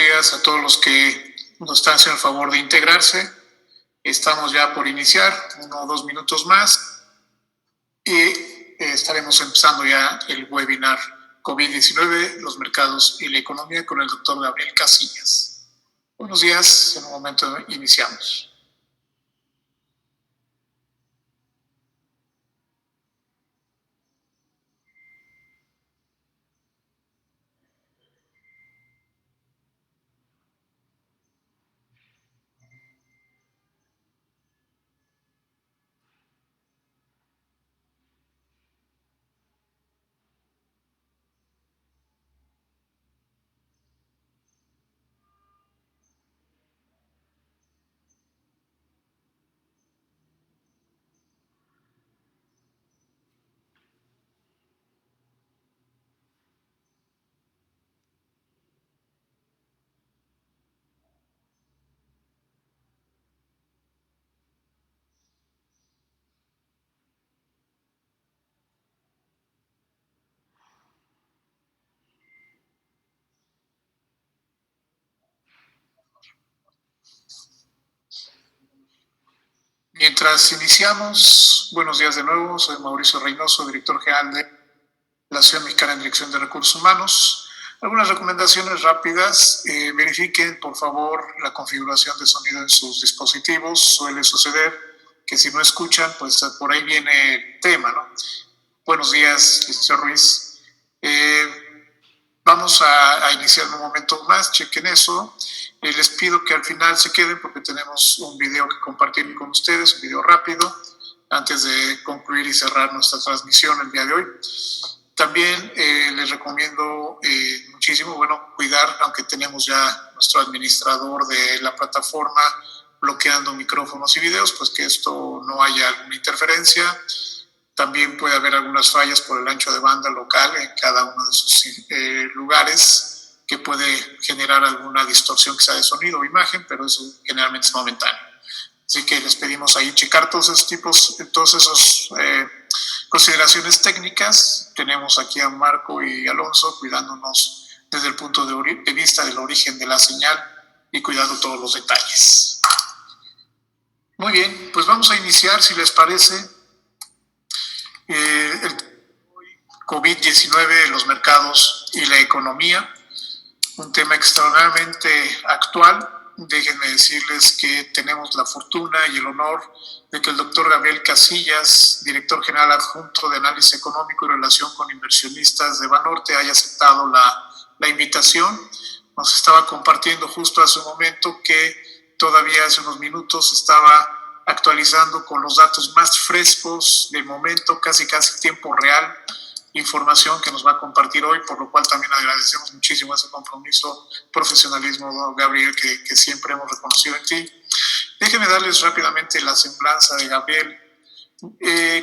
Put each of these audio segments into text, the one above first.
días a todos los que nos están haciendo el favor de integrarse. Estamos ya por iniciar, 1 o 2 minutos más, y estaremos empezando ya el webinar COVID-19, los mercados y la economía con el doctor Gabriel Casillas. Buenos días, en un momento iniciamos. Mientras iniciamos, buenos días de nuevo, soy Mauricio Reynoso, director general de la Asociación Mexicana en Dirección de Recursos Humanos. Algunas recomendaciones rápidas: verifiquen por favor la configuración de sonido en sus dispositivos. Suele suceder que si no escuchan, pues por ahí viene el tema, ¿no? Buenos días, licenciado Ruiz. Vamos a iniciar en un momento más, chequen eso. Les pido que al final se queden porque tenemos un video que compartir con ustedes, un video rápido, antes de concluir y cerrar nuestra transmisión el día de hoy. También les recomiendo muchísimo, cuidar, aunque tenemos ya nuestro administrador de la plataforma bloqueando micrófonos y videos, pues que esto no haya alguna interferencia. También puede haber algunas fallas por el ancho de banda local en cada uno de sus lugares, que puede generar alguna distorsión quizá de sonido o imagen, pero eso generalmente es momentáneo. Así que les pedimos ahí checar todos esos tipos, todas esas consideraciones técnicas. Tenemos aquí a Marco y Alonso cuidándonos desde el punto de vista del origen de la señal y cuidando todos los detalles. Muy bien, pues vamos a iniciar, si les parece. El COVID-19, los mercados y la economía, un tema extraordinariamente actual. Déjenme decirles que tenemos la fortuna y el honor de que el doctor Gabriel Casillas, director general adjunto de Análisis Económico y Relación con Inversionistas de Banorte, haya aceptado la invitación. Nos estaba compartiendo justo hace un momento que todavía hace unos minutos estaba actualizando con los datos más frescos del momento, casi tiempo real, información que nos va a compartir hoy, por lo cual también agradecemos muchísimo ese compromiso, profesionalismo, Gabriel, que siempre hemos reconocido en ti. Déjenme darles rápidamente la semblanza de Gabriel.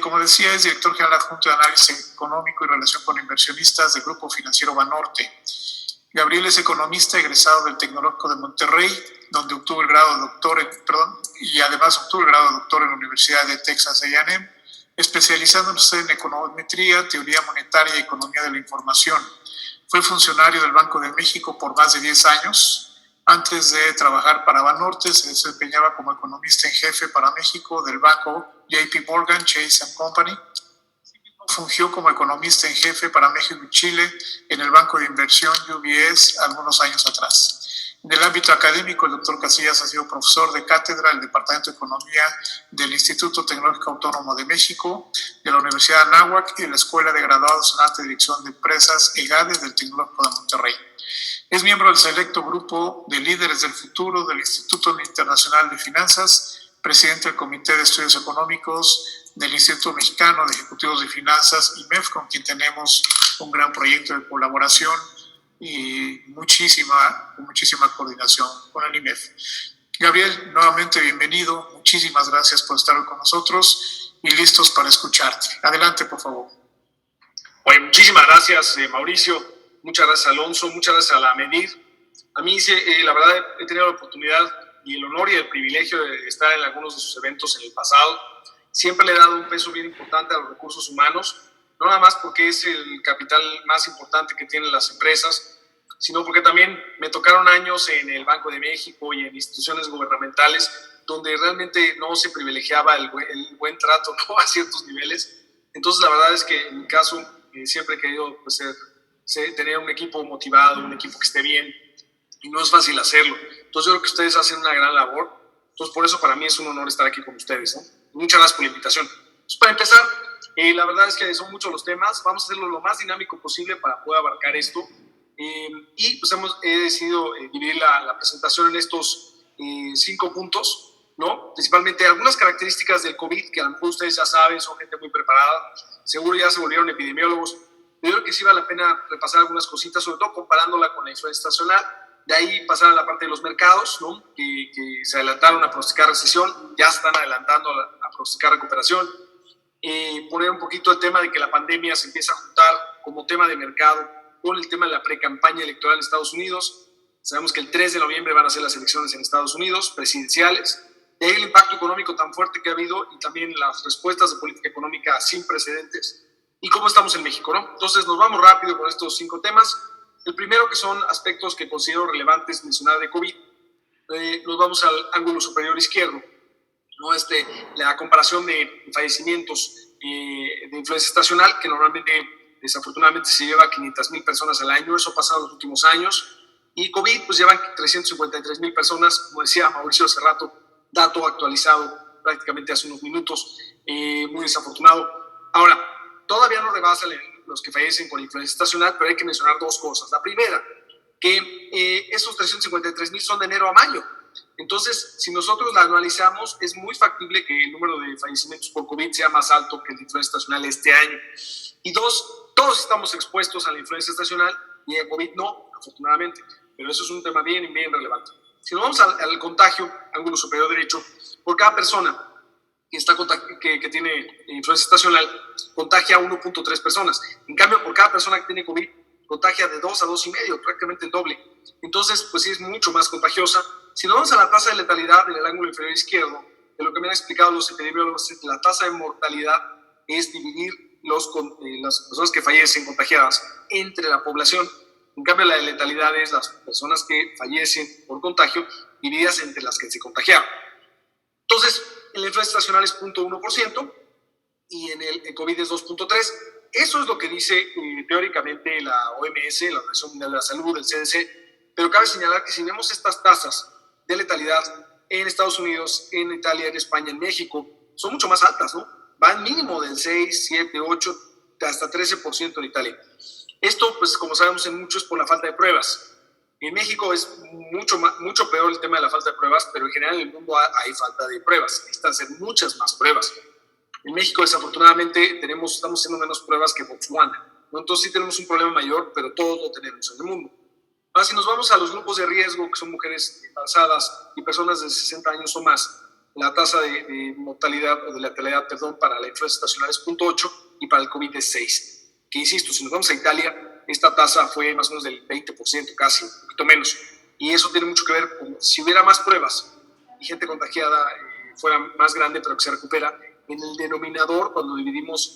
Como decía, es director general adjunto de Análisis Económico y Relación con Inversionistas del Grupo Financiero Banorte. Gabriel es economista egresado del Tecnológico de Monterrey, donde obtuvo el grado de doctor, y además obtuvo el grado de doctor en la Universidad de Texas A&M, especializándose en econometría, teoría monetaria y economía de la información. Fue funcionario del Banco de México por más de 10 años. Antes de trabajar para Banorte, se desempeñaba como economista en jefe para México del banco JP Morgan Chase & Company. Fungió como economista en jefe para México y Chile en el banco de inversión UBS algunos años atrás. En el ámbito académico, el doctor Casillas ha sido profesor de cátedra del Departamento de Economía del Instituto Tecnológico Autónomo de México, de la Universidad de Anáhuac y de la Escuela de Graduados en Alta Dirección de Empresas EGADE del Tecnológico de Monterrey. Es miembro del selecto grupo de líderes del futuro del Instituto Internacional de Finanzas, presidente del Comité de Estudios Económicos del Instituto Mexicano de Ejecutivos de Finanzas, IMEF, con quien tenemos un gran proyecto de colaboración y muchísima coordinación con el IMEF. Gabriel, nuevamente bienvenido, muchísimas gracias por estar con nosotros y listos para escucharte. Adelante, por favor. Bueno, muchísimas gracias, Mauricio, muchas gracias, Alonso, muchas gracias a la MEDIR. A mí, la verdad, he tenido la oportunidad y el honor y el privilegio de estar en algunos de sus eventos en el pasado. Siempre le he dado un peso bien importante a los recursos humanos, no nada más porque es el capital más importante que tienen las empresas, sino porque también me tocaron años en el Banco de México y en instituciones gubernamentales donde realmente no se privilegiaba el buen trato, ¿no?, a ciertos niveles. Entonces, la verdad es que en mi caso siempre he querido pues, tener un equipo motivado, un equipo que esté bien, y no es fácil hacerlo. Entonces, yo creo que ustedes hacen una gran labor. Entonces, por eso para mí es un honor estar aquí con ustedes, ¿no? Muchas gracias por la invitación. Entonces, para empezar, la verdad es que son muchos los temas. Vamos a hacerlo lo más dinámico posible para poder abarcar esto. Y pues he decidido dividir la presentación en estos 5 puntos, ¿no? Principalmente algunas características del COVID que a lo mejor ustedes ya saben, son gente muy preparada, seguro ya se volvieron epidemiólogos. Yo creo que sí vale la pena repasar algunas cositas, sobre todo comparándola con la influenza estacional. De ahí pasar a la parte de los mercados, ¿no?, que se adelantaron a pronosticar recesión, ya se están adelantando a pronosticar recuperación. Poner un poquito el tema de que la pandemia se empieza a juntar como tema de mercado con el tema de la pre-campaña electoral en Estados Unidos. Sabemos que el 3 de noviembre van a ser las elecciones en Estados Unidos, presidenciales. De ahí el impacto económico tan fuerte que ha habido y también las respuestas de política económica sin precedentes. Y cómo estamos en México, ¿no? Entonces nos vamos rápido con estos 5 temas. El primero, que son aspectos que considero relevantes mencionar de COVID. Nos vamos al ángulo superior izquierdo, ¿no? La comparación de fallecimientos de influenza estacional, que normalmente, desafortunadamente, se lleva a 500,000 personas al año. Eso ha pasado en los últimos años. Y COVID, pues llevan 353,000 personas, como decía Mauricio hace rato, dato actualizado prácticamente hace unos minutos, muy desafortunado. Ahora, todavía no rebasa los que fallecen con influenza estacional, pero hay que mencionar 2 cosas. La primera, que esos 353,000 son de enero a mayo. Entonces, si nosotros la analizamos, es muy factible que el número de fallecimientos por COVID sea más alto que el de influenza estacional este año. Y 2, todos estamos expuestos a la influenza estacional y el COVID no, afortunadamente. Pero eso es un tema bien relevante. Si nos vamos al contagio, ángulo superior derecho, por cada persona que tiene influenza estacional, contagia a 1.3 personas. En cambio, por cada persona que tiene COVID, contagia de 2 a 2,5, prácticamente el doble. Entonces, pues sí, es mucho más contagiosa. Si nos vamos a la tasa de letalidad en el ángulo inferior izquierdo, de lo que me han explicado los epidemiólogos, la tasa de mortalidad es dividir las personas que fallecen contagiadas entre la población. En cambio, la de letalidad es las personas que fallecen por contagio divididas entre las que se contagiaron. Entonces, en la influenza estacional es 0.1% y en el COVID es 2.3%. Eso es lo que dice teóricamente la OMS, la Organización Mundial de la Salud, el CDC, pero cabe señalar que si vemos estas tasas de letalidad en Estados Unidos, en Italia, en España, en México, son mucho más altas, ¿no? Van mínimo del 6, 7, 8, hasta 13% en Italia. Esto, pues como sabemos, en mucho es por la falta de pruebas. En México es mucho peor el tema de la falta de pruebas, pero en general en el mundo hay falta de pruebas. Necesitan hacer muchas más pruebas. En México, desafortunadamente, estamos haciendo menos pruebas que Botswana, ¿no? Entonces sí tenemos un problema mayor, pero todos lo tenemos en el mundo. Ahora, si nos vamos a los grupos de riesgo, que son mujeres embarazadas y personas de 60 años o más, la tasa de mortalidad o de letalidad, para la influenza estacional es 0.8 y para el COVID es 6. Que insisto, si nos vamos a Italia, esta tasa fue más o menos del 20%, casi, un poquito menos. Y eso tiene mucho que ver con si hubiera más pruebas y gente contagiada fuera más grande, pero que se recupera. En el denominador, cuando dividimos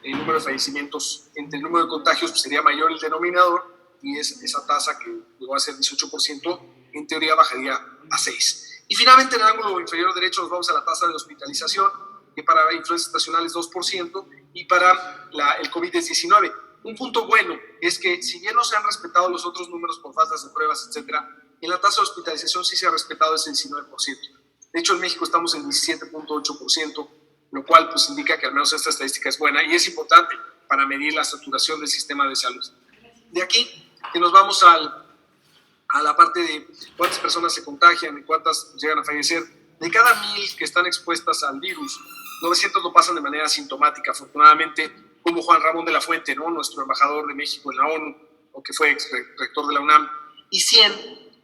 el número de fallecimientos entre el número de contagios, pues sería mayor el denominador y esa tasa que llegó a ser 18%, en teoría bajaría a 6. Y finalmente, en el ángulo inferior derecho nos vamos a la tasa de hospitalización, que para influenza estacional es 2% y para el COVID es 19%. Un punto bueno es que, si bien no se han respetado los otros números por faltas de pruebas, etcétera, en la tasa de hospitalización sí se ha respetado ese 19%. De hecho, en México estamos en 17.8%, lo cual pues indica que al menos esta estadística es buena y es importante para medir la saturación del sistema de salud. De aquí, que nos vamos a la parte de cuántas personas se contagian y cuántas llegan a fallecer. De cada 1,000 que están expuestas al virus, 900 lo pasan de manera asintomática, afortunadamente, como Juan Ramón de la Fuente, ¿no?, nuestro embajador de México en la ONU, o que fue rector de la UNAM, y 100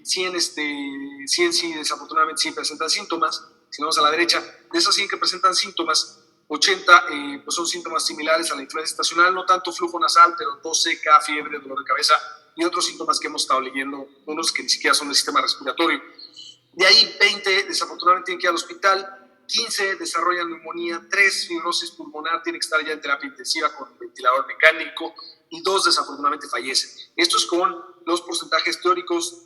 sí, desafortunadamente, sí presentan síntomas. Si vamos a la derecha, de esas 100 que presentan síntomas, 80 pues son síntomas similares a la influenza estacional, no tanto flujo nasal, pero tos seca, fiebre, dolor de cabeza y otros síntomas que hemos estado leyendo, unos que ni siquiera son del sistema respiratorio. De ahí 20 desafortunadamente tienen que ir al hospital, 15 desarrollan neumonía, 3 fibrosis pulmonar, tienen que estar ya en terapia intensiva con ventilador mecánico, y 2 desafortunadamente fallecen. Esto es con los porcentajes teóricos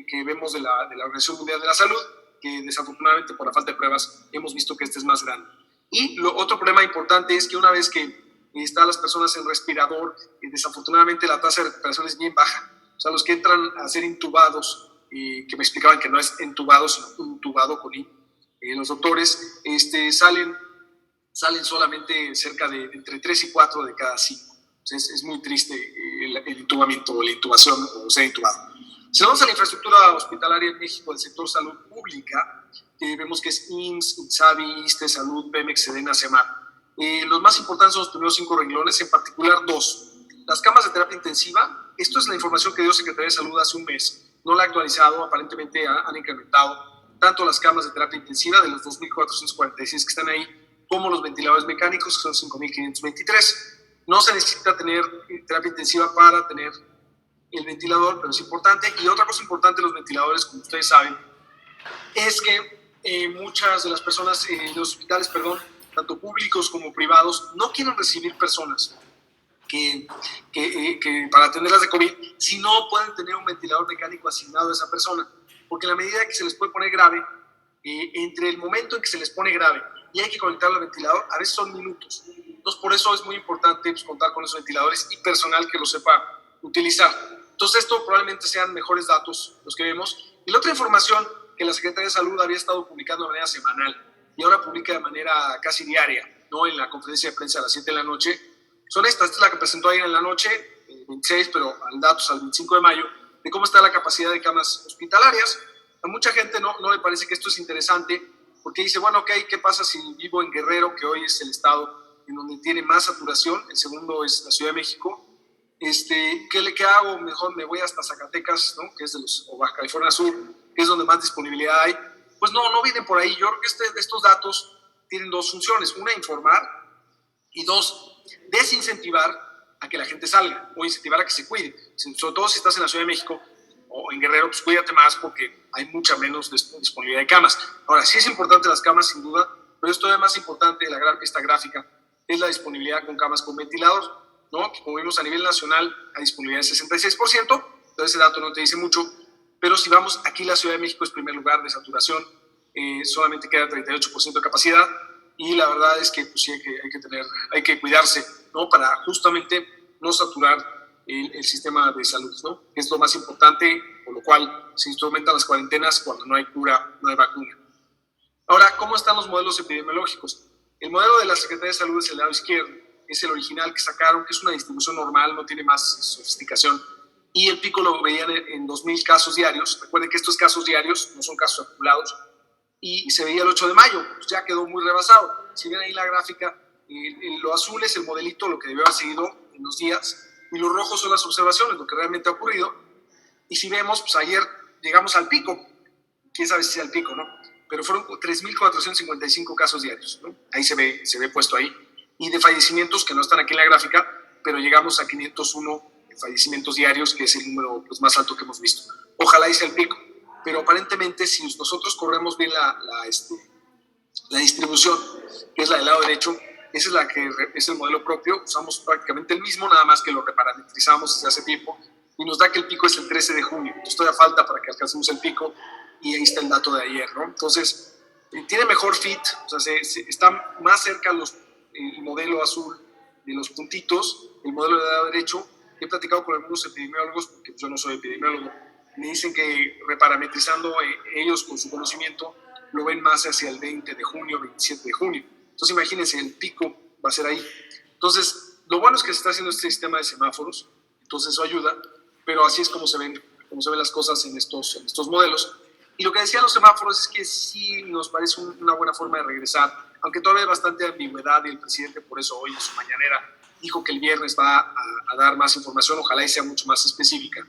que vemos de la Organización Mundial de la Salud, que desafortunadamente por la falta de pruebas hemos visto que este es más grande. Y otro problema importante es que una vez que están las personas en respirador, desafortunadamente la tasa de recuperación es bien baja. O sea, los que entran a ser intubados, que me explicaban que no es entubado, sino intubado con I, los doctores, salen solamente cerca de entre 3 y 4 de cada 5. Entonces es muy triste el intubamiento o la intubación o ser intubado. Si vamos a la infraestructura hospitalaria en México del sector salud pública, vemos que es IMSS, INSABI, ISSSTE, Salud, Pemex, Sedena, CEMAR. Los más importantes son los primeros 5 renglones, en particular 2. Las camas de terapia intensiva, esto es la información que dio Secretaría de Salud hace un mes, no la ha actualizado, aparentemente han incrementado tanto las camas de terapia intensiva de los 2.446 que están ahí, como los ventiladores mecánicos, que son 5.523. No se necesita tener terapia intensiva para tener el ventilador, pero es importante. Y otra cosa importante de los ventiladores, como ustedes saben, es que muchas de las personas de los hospitales, tanto públicos como privados, no quieren recibir personas que para atenderlas de COVID, si no pueden tener un ventilador mecánico asignado a esa persona, porque en la medida que se les puede poner grave, entre el momento en que se les pone grave y hay que conectarlo al ventilador, a veces son minutos. Entonces, por eso es muy importante contar con esos ventiladores y personal que lo sepa utilizar. Entonces, esto probablemente sean mejores datos los que vemos. Y la otra información que la Secretaría de Salud había estado publicando de manera semanal y ahora publica de manera casi diaria, ¿no? En la conferencia de prensa a las 7 de la noche, son estas. Esta es la que presentó ayer en la noche, 26, pero al datos al 25 de mayo, de cómo está la capacidad de camas hospitalarias. A mucha gente no le parece que esto es interesante, porque dice, bueno, ok, ¿qué pasa si vivo en Guerrero, que hoy es el estado en donde tiene más saturación? El segundo es la Ciudad de México. ¿Qué hago? Mejor me voy hasta Zacatecas, ¿no? Que es o Baja California Sur, que es donde más disponibilidad hay. Pues no vienen por ahí. Yo creo que estos datos tienen 2 funciones. Una, informar, y 2, desincentivar a que la gente salga o incentivar a que se cuide. Sobre todo si estás en la Ciudad de México o en Guerrero, pues cuídate más porque hay mucha menos disponibilidad de camas. Ahora, sí es importante las camas, sin duda, pero es todavía más importante esta gráfica, es la disponibilidad con camas con ventilador, ¿no? Que como vimos a nivel nacional, hay disponibilidad del 66%, entonces ese dato no te dice mucho, pero si vamos, aquí la Ciudad de México es primer lugar de saturación, solamente queda 38% de capacidad, y la verdad es que pues, sí hay que cuidarse, ¿no? Para justamente no saturar el sistema de salud, ¿no? Es lo más importante, por lo cual se instrumentan las cuarentenas cuando no hay cura, no hay vacuna. Ahora, ¿cómo están los modelos epidemiológicos? El modelo de la Secretaría de Salud es el lado izquierdo, es el original que sacaron, que es una distribución normal, no tiene más sofisticación, y el pico lo veían en 2.000 casos diarios. Recuerden que estos casos diarios no son casos acumulados, y se veía el 8 de mayo, pues ya quedó muy rebasado. Si ven ahí la gráfica, lo azul es el modelito, lo que debió haber seguido en los días, y los rojos son las observaciones, lo que realmente ha ocurrido. Y si vemos, pues ayer llegamos al pico, quién sabe si sea el pico, ¿no? Pero fueron 3.455 casos diarios, ¿no? Ahí se ve puesto ahí. Y de fallecimientos, que no están aquí en la gráfica, pero llegamos a 501 fallecimientos diarios, que es el número pues, más alto que hemos visto. Ojalá sea el pico, pero aparentemente si nosotros corremos bien la distribución, que es la del lado derecho, esa es la que es el modelo propio, usamos prácticamente el mismo, nada más que lo reparametrizamos desde hace tiempo, y nos da que el pico es el 13 de junio. Entonces todavía falta para que alcancemos el pico, y ahí está el dato de ayer, ¿no? Entonces, tiene mejor fit, o sea, está más cerca el modelo azul de los puntitos, el modelo de lado derecho. He platicado con algunos epidemiólogos, porque yo no soy epidemiólogo, me dicen que reparametrizando ellos con su conocimiento, lo ven más hacia el 20 de junio, 27 de junio. Entonces, imagínense, el pico va a ser ahí. Entonces, lo bueno es que se está haciendo este sistema de semáforos, entonces eso ayuda, pero así es como se ven las cosas en estos modelos. Y lo que decían los semáforos es que sí nos parece una buena forma de regresar, aunque todavía hay bastante ambigüedad, y el presidente por eso hoy en su mañanera dijo que el viernes va a dar más información, ojalá y sea mucho más específica.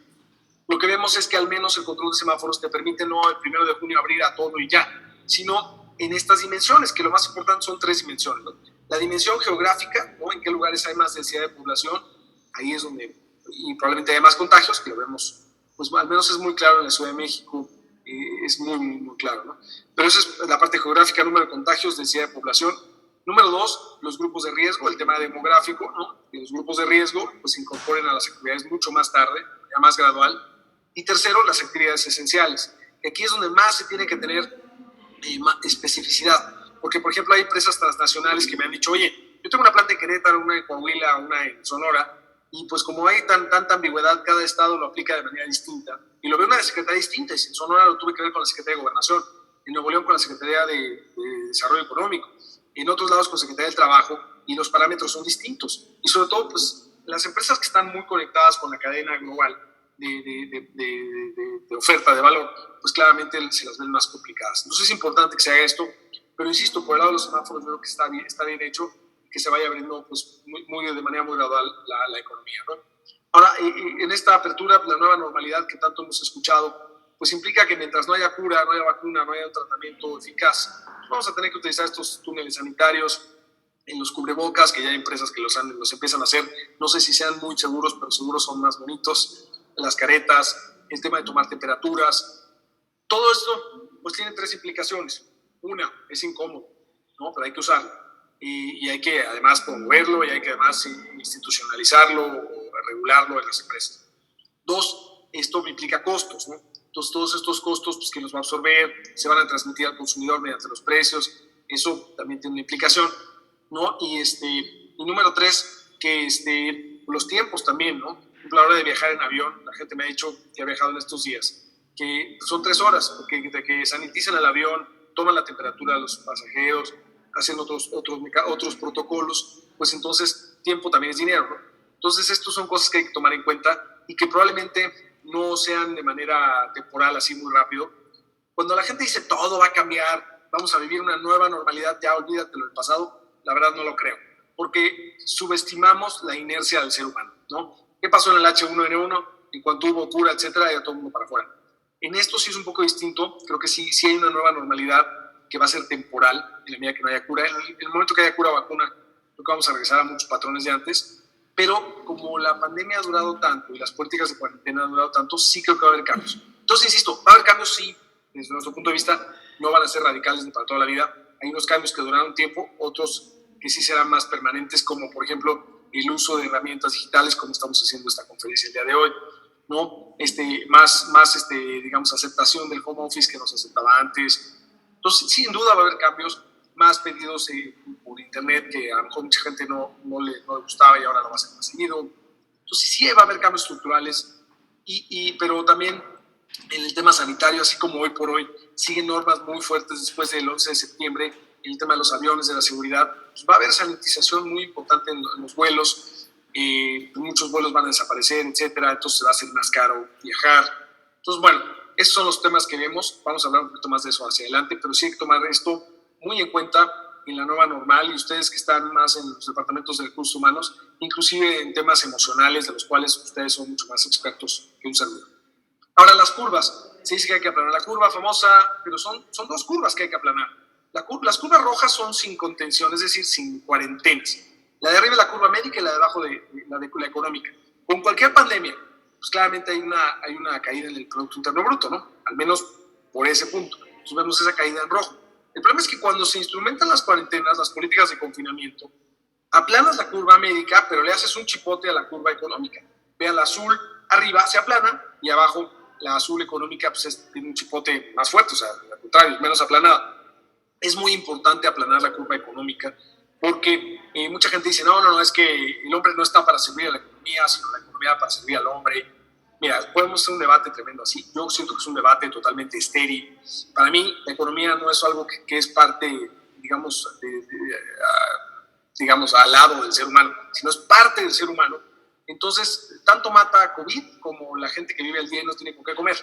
Lo que vemos es que al menos el control de semáforos te permite no el 1 de junio abrir a todo y ya, sino en estas dimensiones, que lo más importante son 3 dimensiones, ¿no? La dimensión geográfica, ¿no? En qué lugares hay más densidad de población, ahí es donde, y probablemente haya más contagios, que lo vemos, pues al menos es muy claro en la Ciudad de México, es muy, muy claro, ¿no? Pero esa es la parte geográfica, número de contagios, densidad de población, Número 2, los grupos de riesgo, el tema demográfico, ¿no? Que los grupos de riesgo pues, se incorporen a las actividades mucho más tarde, ya más gradual. Y tercero, las actividades esenciales. Que aquí es donde más se tiene que tener especificidad. Porque, por ejemplo, hay empresas transnacionales que me han dicho, oye, yo tengo una planta en Querétaro, una en Coahuila, una en Sonora, y pues como hay tanta ambigüedad, cada estado lo aplica de manera distinta. Y lo veo una secretaría distinta. En Sonora lo tuve que ver con la Secretaría de Gobernación, en Nuevo León con la Secretaría de Desarrollo Económico, en otros lados con Secretaría del Trabajo, y los parámetros son distintos. Y sobre todo, pues, las empresas que están muy conectadas con la cadena global de oferta de valor, pues claramente se las ven más complicadas. Entonces es importante que se haga esto, pero insisto, por el lado de los semáforos veo que está bien hecho, que se vaya abriendo pues, de manera muy gradual la economía, ¿no? Ahora, en esta apertura, la nueva normalidad que tanto hemos escuchado, pues implica que mientras no haya cura, no haya vacuna, no haya un tratamiento eficaz, pues vamos a tener que utilizar estos túneles sanitarios, en los cubrebocas, que ya hay empresas que los empiezan a hacer. No sé si sean muy seguros, pero seguros son más bonitos. Las caretas, el tema de tomar temperaturas. Todo esto pues tiene 3 implicaciones. Una, es incómodo, ¿no? Pero hay que usarlo. Y hay que además promoverlo y hay que además institucionalizarlo o regularlo en las empresas. 2, esto implica costos, ¿no? Entonces todos estos costos pues, que los va a absorber se van a transmitir al consumidor mediante los precios. Eso también tiene una implicación, ¿no? Y número 3, que los tiempos también, ¿no? Por ejemplo, a la hora de viajar en avión, la gente me ha dicho que ha viajado en estos días, que son 3 horas, porque de que sanitizan el avión, toman la temperatura de los pasajeros, hacen otros protocolos, pues entonces tiempo también es dinero, ¿no? Entonces, estos son cosas que hay que tomar en cuenta y que probablemente no sean de manera temporal, así muy rápido. Cuando la gente dice todo va a cambiar, vamos a vivir una nueva normalidad, ya olvídatelo del pasado, la verdad no lo creo, porque subestimamos la inercia del ser humano, ¿no? ¿Qué pasó en el H1N1? En cuanto hubo cura, etcétera, ya todo el mundo para afuera. En esto sí es un poco distinto, creo que sí hay una nueva normalidad que va a ser temporal en la medida que no haya cura. En el momento que haya cura o vacuna, creo que vamos a regresar a muchos patrones de antes, pero como la pandemia ha durado tanto y las políticas de cuarentena han durado tanto, sí creo que va a haber cambios. Entonces, insisto, va a haber cambios, sí, desde nuestro punto de vista, no van a ser radicales ni para toda la vida. Hay unos cambios que durarán un tiempo, otros que sí serán más permanentes, como por ejemplo el uso de herramientas digitales, como estamos haciendo esta conferencia el día de hoy, ¿no? Digamos, aceptación del home office que nos aceptaba antes. Entonces, sin duda va a haber cambios, más pedidos por internet que a lo mejor mucha gente no le gustaba y ahora lo va a hacer más seguido. Entonces, sí va a haber cambios estructurales, pero también en el tema sanitario, así como hoy por hoy, siguen normas muy fuertes después del 11 de septiembre, en el tema de los aviones, de la seguridad, pues va a haber sanitización muy importante en los vuelos, muchos vuelos van a desaparecer, etcétera, entonces va a ser más caro viajar. Entonces, bueno, esos son los temas que vemos, vamos a hablar un poquito más de eso hacia adelante, pero sí hay que tomar esto muy en cuenta en la nueva normal y ustedes que están más en los departamentos de recursos humanos, inclusive en temas emocionales, de los cuales ustedes son mucho más expertos que un servidor. Ahora, las curvas. Se dice que hay que aplanar la curva famosa, pero son 2 curvas que hay que aplanar. Las curvas rojas son sin contención, es decir, sin cuarentenas. La de arriba es la curva médica y la de abajo la económica. Con cualquier pandemia, pues claramente hay una caída en el Producto Interno Bruto, ¿no? Al menos por ese punto. Entonces vemos esa caída en rojo. El problema es que cuando se instrumentan las cuarentenas, las políticas de confinamiento, aplanas la curva médica, pero le haces un chipote a la curva económica. Vean, la azul arriba se aplana y abajo la azul económica pues tiene un chipote más fuerte, o sea, al contrario, menos aplanada. Es muy importante aplanar la curva económica porque mucha gente dice, no, es que el hombre no está para servir a la economía, sino la economía para servir al hombre. Mira, podemos hacer un debate tremendo así. Yo siento que es un debate totalmente estéril. Para mí, la economía no es algo que es parte, digamos, al lado del ser humano, sino es parte del ser humano. Entonces, tanto mata COVID como la gente que vive al día y no tiene con qué comer.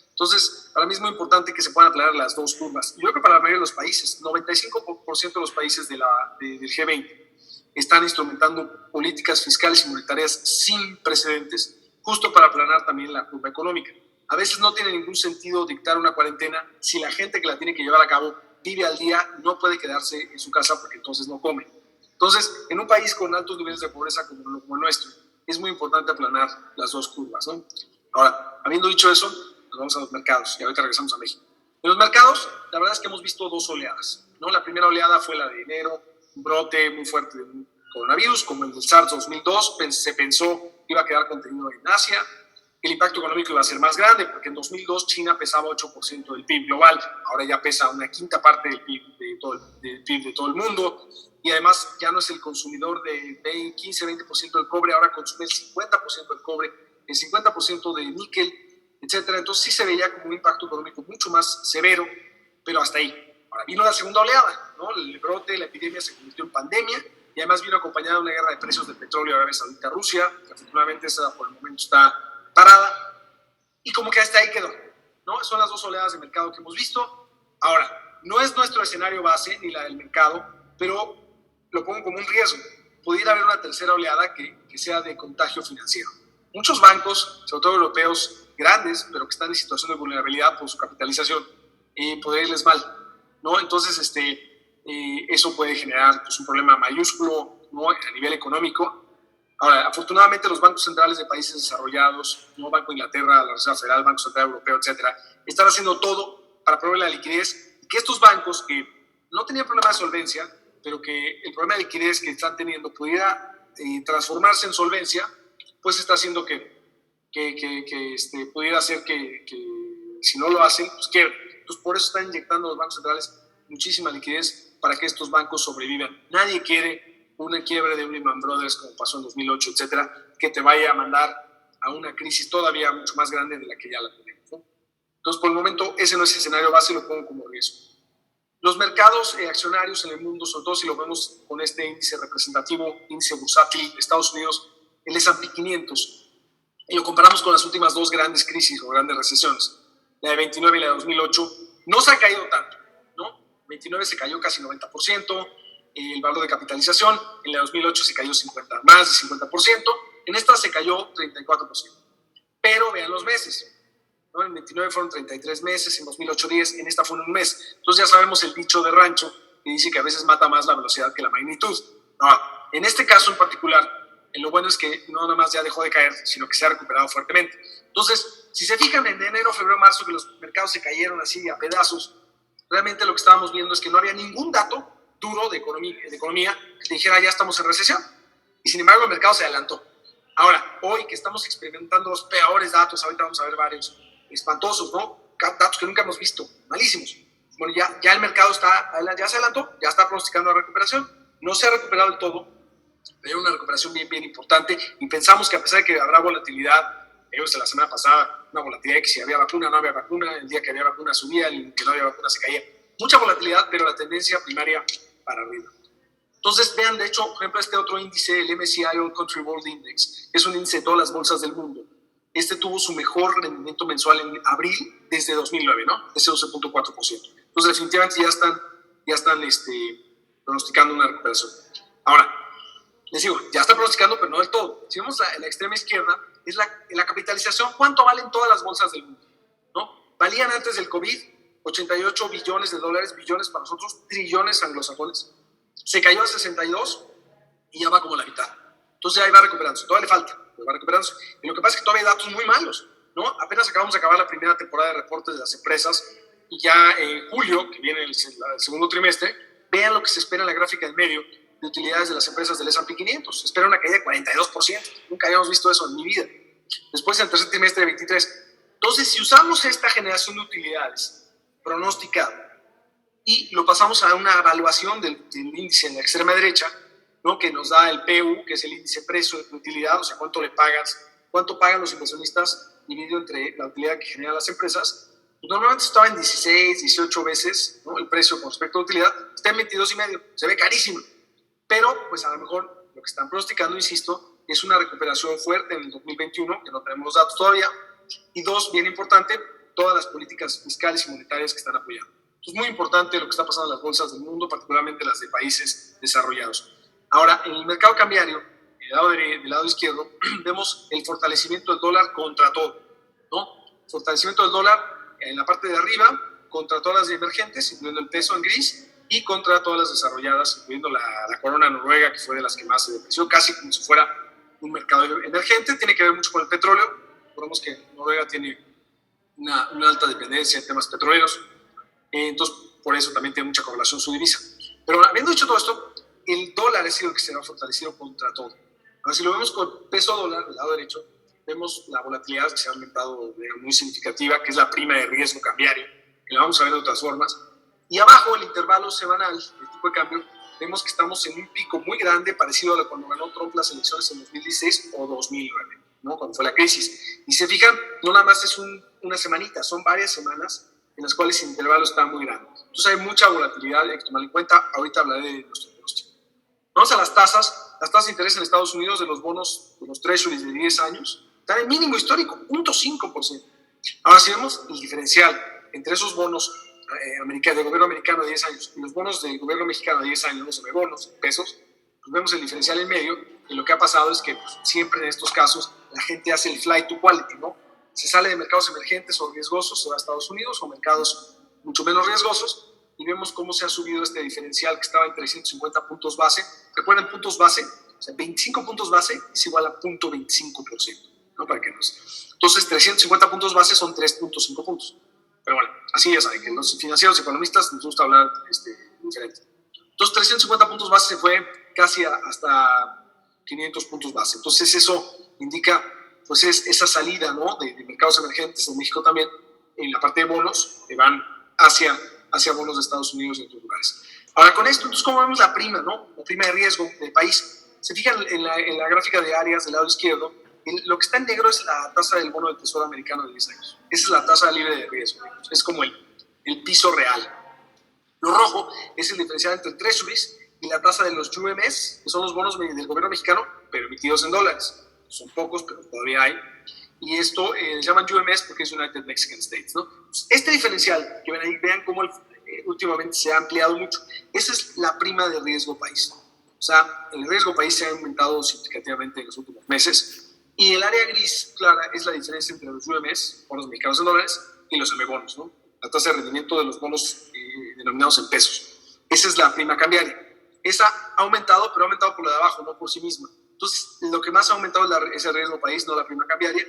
Entonces, para mí es muy importante que se puedan aclarar las 2 curvas. Yo creo que para la mayoría de los países, 95% de los países del G20 están instrumentando políticas fiscales y monetarias sin precedentes, justo para aplanar también la curva económica. A veces no tiene ningún sentido dictar una cuarentena si la gente que la tiene que llevar a cabo vive al día, no puede quedarse en su casa porque entonces no come. Entonces, en un país con altos niveles de pobreza como el nuestro, es muy importante aplanar las 2 curvas, ¿no? Ahora, habiendo dicho eso, nos vamos a los mercados y ahorita regresamos a México. En los mercados, la verdad es que hemos visto 2 oleadas, ¿no? La primera oleada fue la de enero, un brote muy fuerte de un coronavirus, como el del SARS 2002, se pensó que iba a quedar contenido en Asia. El impacto económico iba a ser más grande, porque en 2002 China pesaba 8% del PIB global, ahora ya pesa una quinta parte del PIB de todo el mundo, y además ya no es el consumidor de 15-20% del cobre, ahora consume el 50% del cobre, el 50% de níquel, etcétera. Entonces sí se veía como un impacto económico mucho más severo, pero hasta ahí. Ahora vino la segunda oleada, ¿no? El brote, la epidemia se convirtió en pandemia, y además vino acompañada de una guerra de precios de petróleo Arabia Saudita-Rusia, que afortunadamente esa por el momento está parada, y como que hasta ahí quedó, ¿no? Son las dos oleadas de mercado que hemos visto. Ahora, no es nuestro escenario base ni la del mercado, pero lo pongo como un riesgo. Pudiera haber una tercera oleada que sea de contagio financiero. Muchos bancos, sobre todo europeos, grandes, pero que están en situación de vulnerabilidad por su capitalización, podría irles mal, ¿no? Entonces, eso puede generar pues, un problema mayúsculo, ¿no? A nivel económico. Ahora, afortunadamente los bancos centrales de países desarrollados, ¿no? Banco de Inglaterra, la Reserva Federal, Banco Central Europeo, etcétera, están haciendo todo para proveer la liquidez, y que estos bancos que no tenían problema de solvencia, pero que el problema de liquidez que están teniendo pudiera transformarse en solvencia, pues está haciendo que pudiera hacer que si no lo hacen, pues quiebren. Entonces, por eso están inyectando los bancos centrales muchísima liquidez para que estos bancos sobrevivan. Nadie quiere una quiebre de un Lehman Brothers como pasó en 2008, etcétera, que te vaya a mandar a una crisis todavía mucho más grande de la que ya la tenemos, ¿no? Entonces, por el momento, ese no es el escenario base, lo pongo como riesgo. Los mercados accionarios en el mundo, sobre todo si lo vemos con este índice representativo, índice bursátil de Estados Unidos, el S&P 500, y lo comparamos con las últimas dos grandes crisis o grandes recesiones, la de 29 y la de 2008, no se ha caído tanto, ¿no? 29 se cayó casi 90%, el valor de capitalización, en la de 2008 se cayó más de 50%, en esta se cayó 34%. Pero vean los meses, ¿no? En 29 fueron 33 meses, en 2008 10, en esta fue un mes. Entonces ya sabemos el dicho de rancho que dice que a veces mata más la velocidad que la magnitud. No, en este caso en particular, lo bueno es que no nada más ya dejó de caer, sino que se ha recuperado fuertemente. Entonces, si se fijan en enero, febrero, marzo, que los mercados se cayeron así a pedazos, realmente lo que estábamos viendo es que no había ningún dato duro de economía que dijera ya estamos en recesión. Y sin embargo el mercado se adelantó. Ahora, hoy que estamos experimentando los peores datos, ahorita vamos a ver varios espantosos, ¿no? Datos que nunca hemos visto, malísimos. Bueno, ya el mercado ya se adelantó, ya está pronosticando la recuperación. No se ha recuperado del todo, pero una recuperación bien, bien importante. Y pensamos que a pesar de que habrá volatilidad, la semana pasada, una volatilidad que si había vacuna, no había vacuna, el día que había vacuna subía, el que no había vacuna se caía. Mucha volatilidad, pero la tendencia primaria para arriba. Entonces, vean, de hecho, por ejemplo, este otro índice, el MSCI All Country World Index, es un índice de todas las bolsas del mundo. Este tuvo su mejor rendimiento mensual en abril desde 2009, ¿no? Ese 12.4%. Entonces, definitivamente ya están pronosticando una recuperación. Ahora, les digo, ya está pronosticando, pero no del todo. Si vemos la extrema izquierda, es la capitalización, ¿cuánto valen todas las bolsas del mundo? ¿No? Valían antes del COVID 88 billones de dólares, billones para nosotros, trillones anglosajones. Se cayó a 62 y ya va como la mitad. Entonces ahí va recuperándose, todavía le falta, pero va recuperándose. Y lo que pasa es que todavía hay datos muy malos, ¿no? Apenas acabamos de acabar la primera temporada de reportes de las empresas y ya en julio, que viene el segundo trimestre, vean lo que se espera en la gráfica del medio de utilidades de las empresas del S&P 500. Se espera una caída de 42%. Nunca habíamos visto eso en mi vida. Después, en el tercer trimestre de 23. Entonces, si usamos esta generación de utilidades pronosticada y lo pasamos a una evaluación del índice en la extrema derecha, ¿no? Que nos da el PU, que es el índice precio de utilidad, o sea, cuánto pagan los inversionistas dividido entre la utilidad que generan las empresas. Pues normalmente estaba en 16, 18 veces, ¿no? El precio con respecto a la utilidad, está en 22,5, se ve carísimo. Pero, pues a lo mejor lo que están pronosticando, insisto, es una recuperación fuerte en el 2021, que no tenemos los datos todavía. Y dos, bien importante, todas las políticas fiscales y monetarias que están apoyando. Es muy importante lo que está pasando en las bolsas del mundo, particularmente las de países desarrollados. Ahora, en el mercado cambiario, del lado izquierdo, vemos el fortalecimiento del dólar contra todo, ¿no? Fortalecimiento del dólar en la parte de arriba contra todas las emergentes, incluyendo el peso en gris, y contra todas las desarrolladas, incluyendo la corona noruega, que fue de las que más se depreció, casi como si fuera un mercado emergente. Tiene que ver mucho con el petróleo. Recordemos que Noruega tiene una alta dependencia en temas petroleros, entonces por eso también tiene mucha correlación su divisa. Pero habiendo dicho todo esto, el dólar ha sido el que se ha fortalecido contra todo. Ahora, si lo vemos con peso dólar, del lado derecho, vemos la volatilidad que se ha aumentado de manera muy significativa, que es la prima de riesgo cambiario, que la vamos a ver de otras formas. Y abajo, el intervalo semanal del tipo de cambio, vemos que estamos en un pico muy grande, parecido a cuando ganó Trump las elecciones en 2016 o 2009, ¿no? Cuando fue la crisis. Y se fijan, no nada más es una semanita, son varias semanas en las cuales el intervalo está muy grande. Entonces hay mucha volatilidad, hay que tomar en cuenta. Ahorita hablaré de nuestro pronóstico. Vamos a las tasas. Las tasas de interés en Estados Unidos de los bonos de los treasuries de 10 años están en mínimo histórico, 0.5%. Ahora, si vemos el diferencial entre esos bonos del gobierno americano de 10 años y los bonos del gobierno mexicano de 10 años, los bonos en pesos, pues vemos el diferencial en medio, y lo que ha pasado es que pues, siempre en estos casos la gente hace el flight to quality, ¿no? Se sale de mercados emergentes o riesgosos, se va a Estados Unidos, o mercados mucho menos riesgosos, y vemos cómo se ha subido este diferencial que estaba en 350 puntos base. Recuerden, puntos base, o sea, 25 puntos base es igual a 0.25%, ¿no? Para que nos... Entonces, 350 puntos base son 3.5 puntos. Pero bueno, así ya saben, que los financieros economistas nos gusta hablar diferente. Entonces, 350 puntos base se fue casi hasta 500 puntos base. Entonces, eso indica pues esa salida, ¿no? de mercados emergentes, en México también, en la parte de bonos, que van hacia bonos de Estados Unidos y otros lugares. Ahora, con esto, entonces, ¿cómo vemos la prima, no? La prima de riesgo del país. Se fijan en la gráfica de áreas del lado izquierdo, lo que está en negro es la tasa del bono del Tesoro americano de 10 años. Esa es la tasa libre de riesgo. Es como el piso real. Lo rojo es el diferencial entre el Treasuries y la tasa de los UMS, que son los bonos del gobierno mexicano, pero emitidos en dólares. Son pocos, pero todavía hay. Y esto se llaman UMS porque es United Mexican States, ¿no? Este diferencial, que ven ahí, vean cómo últimamente se ha ampliado mucho. Esa es la prima de riesgo país. O sea, el riesgo país se ha aumentado significativamente en los últimos meses. Y el área gris clara es la diferencia entre los UMS, bonos mexicanos en dólares, y los M-bonos, ¿no? La tasa de rendimiento de los bonos denominados en pesos. Esa es la prima cambiaria. Esa ha aumentado, pero ha aumentado por la de abajo, no por sí misma. Entonces, lo que más ha aumentado es el riesgo país, no la prima cambiaria.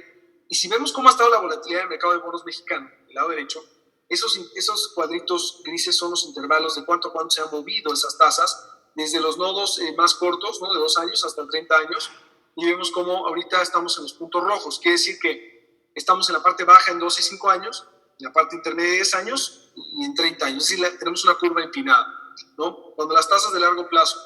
Y si vemos cómo ha estado la volatilidad del mercado de bonos mexicano, del lado derecho, esos cuadritos grises son los intervalos de cuánto a cuánto se han movido esas tasas, desde los nodos más cortos, ¿no? De 2 años hasta 30 años, y vemos cómo ahorita estamos en los puntos rojos. Quiere decir que estamos en la parte baja en 2 y 5 años, en la parte intermedia de 10 años y en 30 años. Es decir, tenemos una curva empinada, ¿no? Cuando las tasas de largo plazo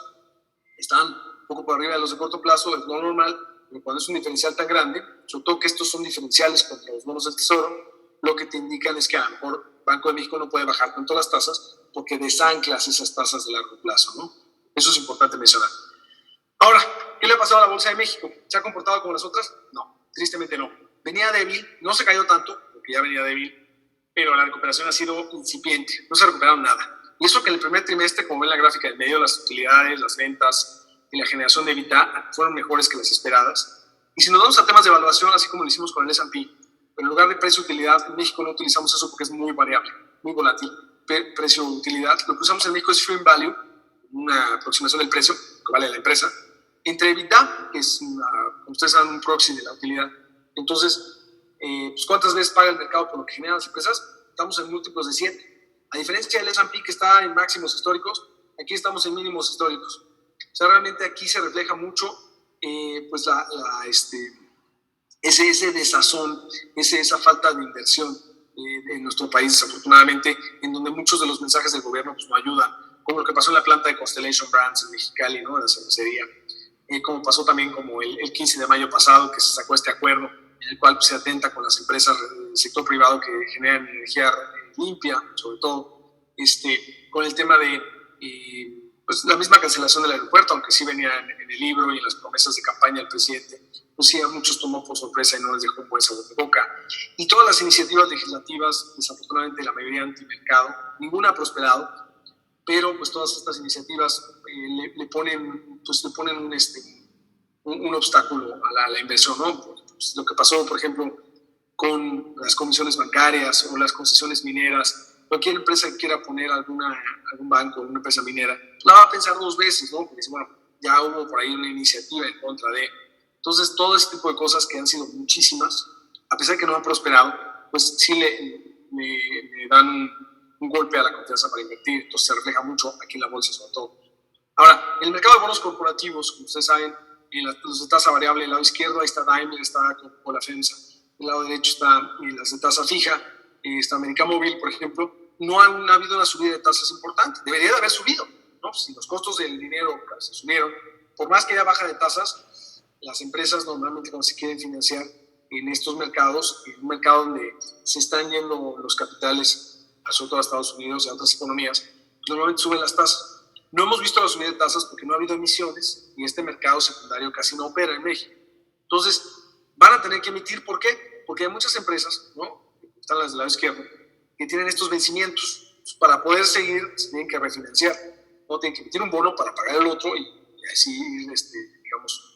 están un poco por arriba de los de corto plazo, es lo normal, pero cuando es un diferencial tan grande, sobre todo que estos son diferenciales contra los bonos del Tesoro, lo que te indican es que a lo mejor Banco de México no puede bajar tanto las tasas porque desanclas esas tasas de largo plazo, ¿no? Eso es importante mencionar. Ahora, ¿qué le ha pasado a la Bolsa de México? ¿Se ha comportado como las otras? No, tristemente no. Venía débil, no se cayó tanto, porque ya venía débil, pero la recuperación ha sido incipiente, no se ha recuperado nada. Y eso que en el primer trimestre, como ven en la gráfica del medio, las utilidades, las ventas y la generación de EBITDA fueron mejores que las esperadas. Y si nos vamos a temas de evaluación, así como lo hicimos con el S&P, pero en lugar de precio-utilidad, en México no utilizamos eso porque es muy variable, muy volátil. Precio-utilidad, lo que usamos en México es Stream Value, una aproximación del precio que vale la empresa, entre EBITDA, que es, como ustedes saben, un proxy de la utilidad. Entonces, pues, ¿cuántas veces paga el mercado por lo que generan las empresas? Estamos en múltiplos de 7. A diferencia del S&P, que está en máximos históricos, aquí estamos en mínimos históricos. O sea, realmente aquí se refleja mucho pues ese desazón, esa falta de inversión en nuestro país, desafortunadamente, en donde muchos de los mensajes del gobierno pues, no ayudan, como lo que pasó en la planta de Constellation Brands en Mexicali, ¿no? De la cervecería, como pasó también como el 15 de mayo pasado, que se sacó este acuerdo en el cual pues, se atenta con las empresas del sector privado que generan energía limpia, sobre todo, con el tema de pues, la misma cancelación del aeropuerto, aunque sí venía en el libro y en las promesas de campaña del presidente, pues sí a muchos tomó por sorpresa y no les dejó un buen sabor de boca. Y todas las iniciativas legislativas, desafortunadamente la mayoría antimercado, ninguna ha prosperado, pero pues todas estas iniciativas le ponen un obstáculo a la inversión, ¿no? Pues, lo que pasó, por ejemplo, con las comisiones bancarias o las concesiones mineras. Cualquier empresa que quiera poner algún banco, una empresa minera, la va a pensar 2 veces, ¿no? Porque dice, bueno, ya hubo por ahí una iniciativa en contra de... Entonces, todo ese tipo de cosas que han sido muchísimas, a pesar de que no han prosperado, pues sí le dan un golpe a la confianza para invertir. Entonces, se refleja mucho aquí en la bolsa, sobre todo. Ahora, en el mercado de bonos corporativos, como ustedes saben, los de tasa variable, el lado izquierdo, ahí está Daimler, está Coca-Cola FEMSA. El lado derecho está las de tasa fija, está América Móvil, por ejemplo. No ha habido una subida de tasas importante. Debería de haber subido, ¿no? Si los costos del dinero se subieron, por más que haya baja de tasas, las empresas normalmente cuando se quieren financiar en estos mercados, en un mercado donde se están yendo los capitales, sobre todo a Estados Unidos y a otras economías, pues normalmente suben las tasas. No hemos visto la subida de tasas porque no ha habido emisiones y este mercado secundario casi no opera en México. Entonces, van a tener que emitir. ¿Por qué? Porque hay muchas empresas, ¿no? Están las del lado izquierdo, que tienen estos vencimientos. Para poder seguir, se tienen que refinanciar. No tienen que emitir un bono para pagar el otro y así ir, digamos,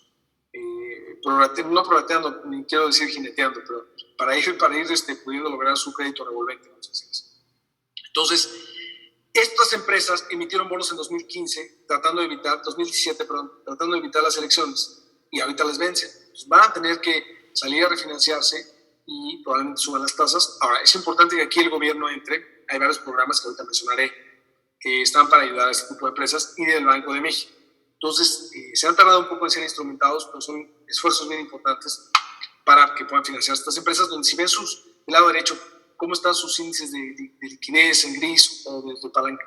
no prorrateando, ni quiero decir jineteando, pero para ir pudiendo lograr su crédito revolvente. Entonces, estas empresas emitieron bonos en 2017, tratando de evitar las elecciones, y ahorita les vencen. Entonces van a tener que salir a refinanciarse y probablemente suban las tasas. Ahora, es importante que aquí el gobierno entre. Hay varios programas que ahorita mencionaré que están para ayudar a este tipo de empresas y del Banco de México. Entonces, se han tardado un poco en ser instrumentados, pero son esfuerzos bien importantes para que puedan financiar estas empresas, donde si ven del lado derecho cómo están sus índices de liquidez en gris o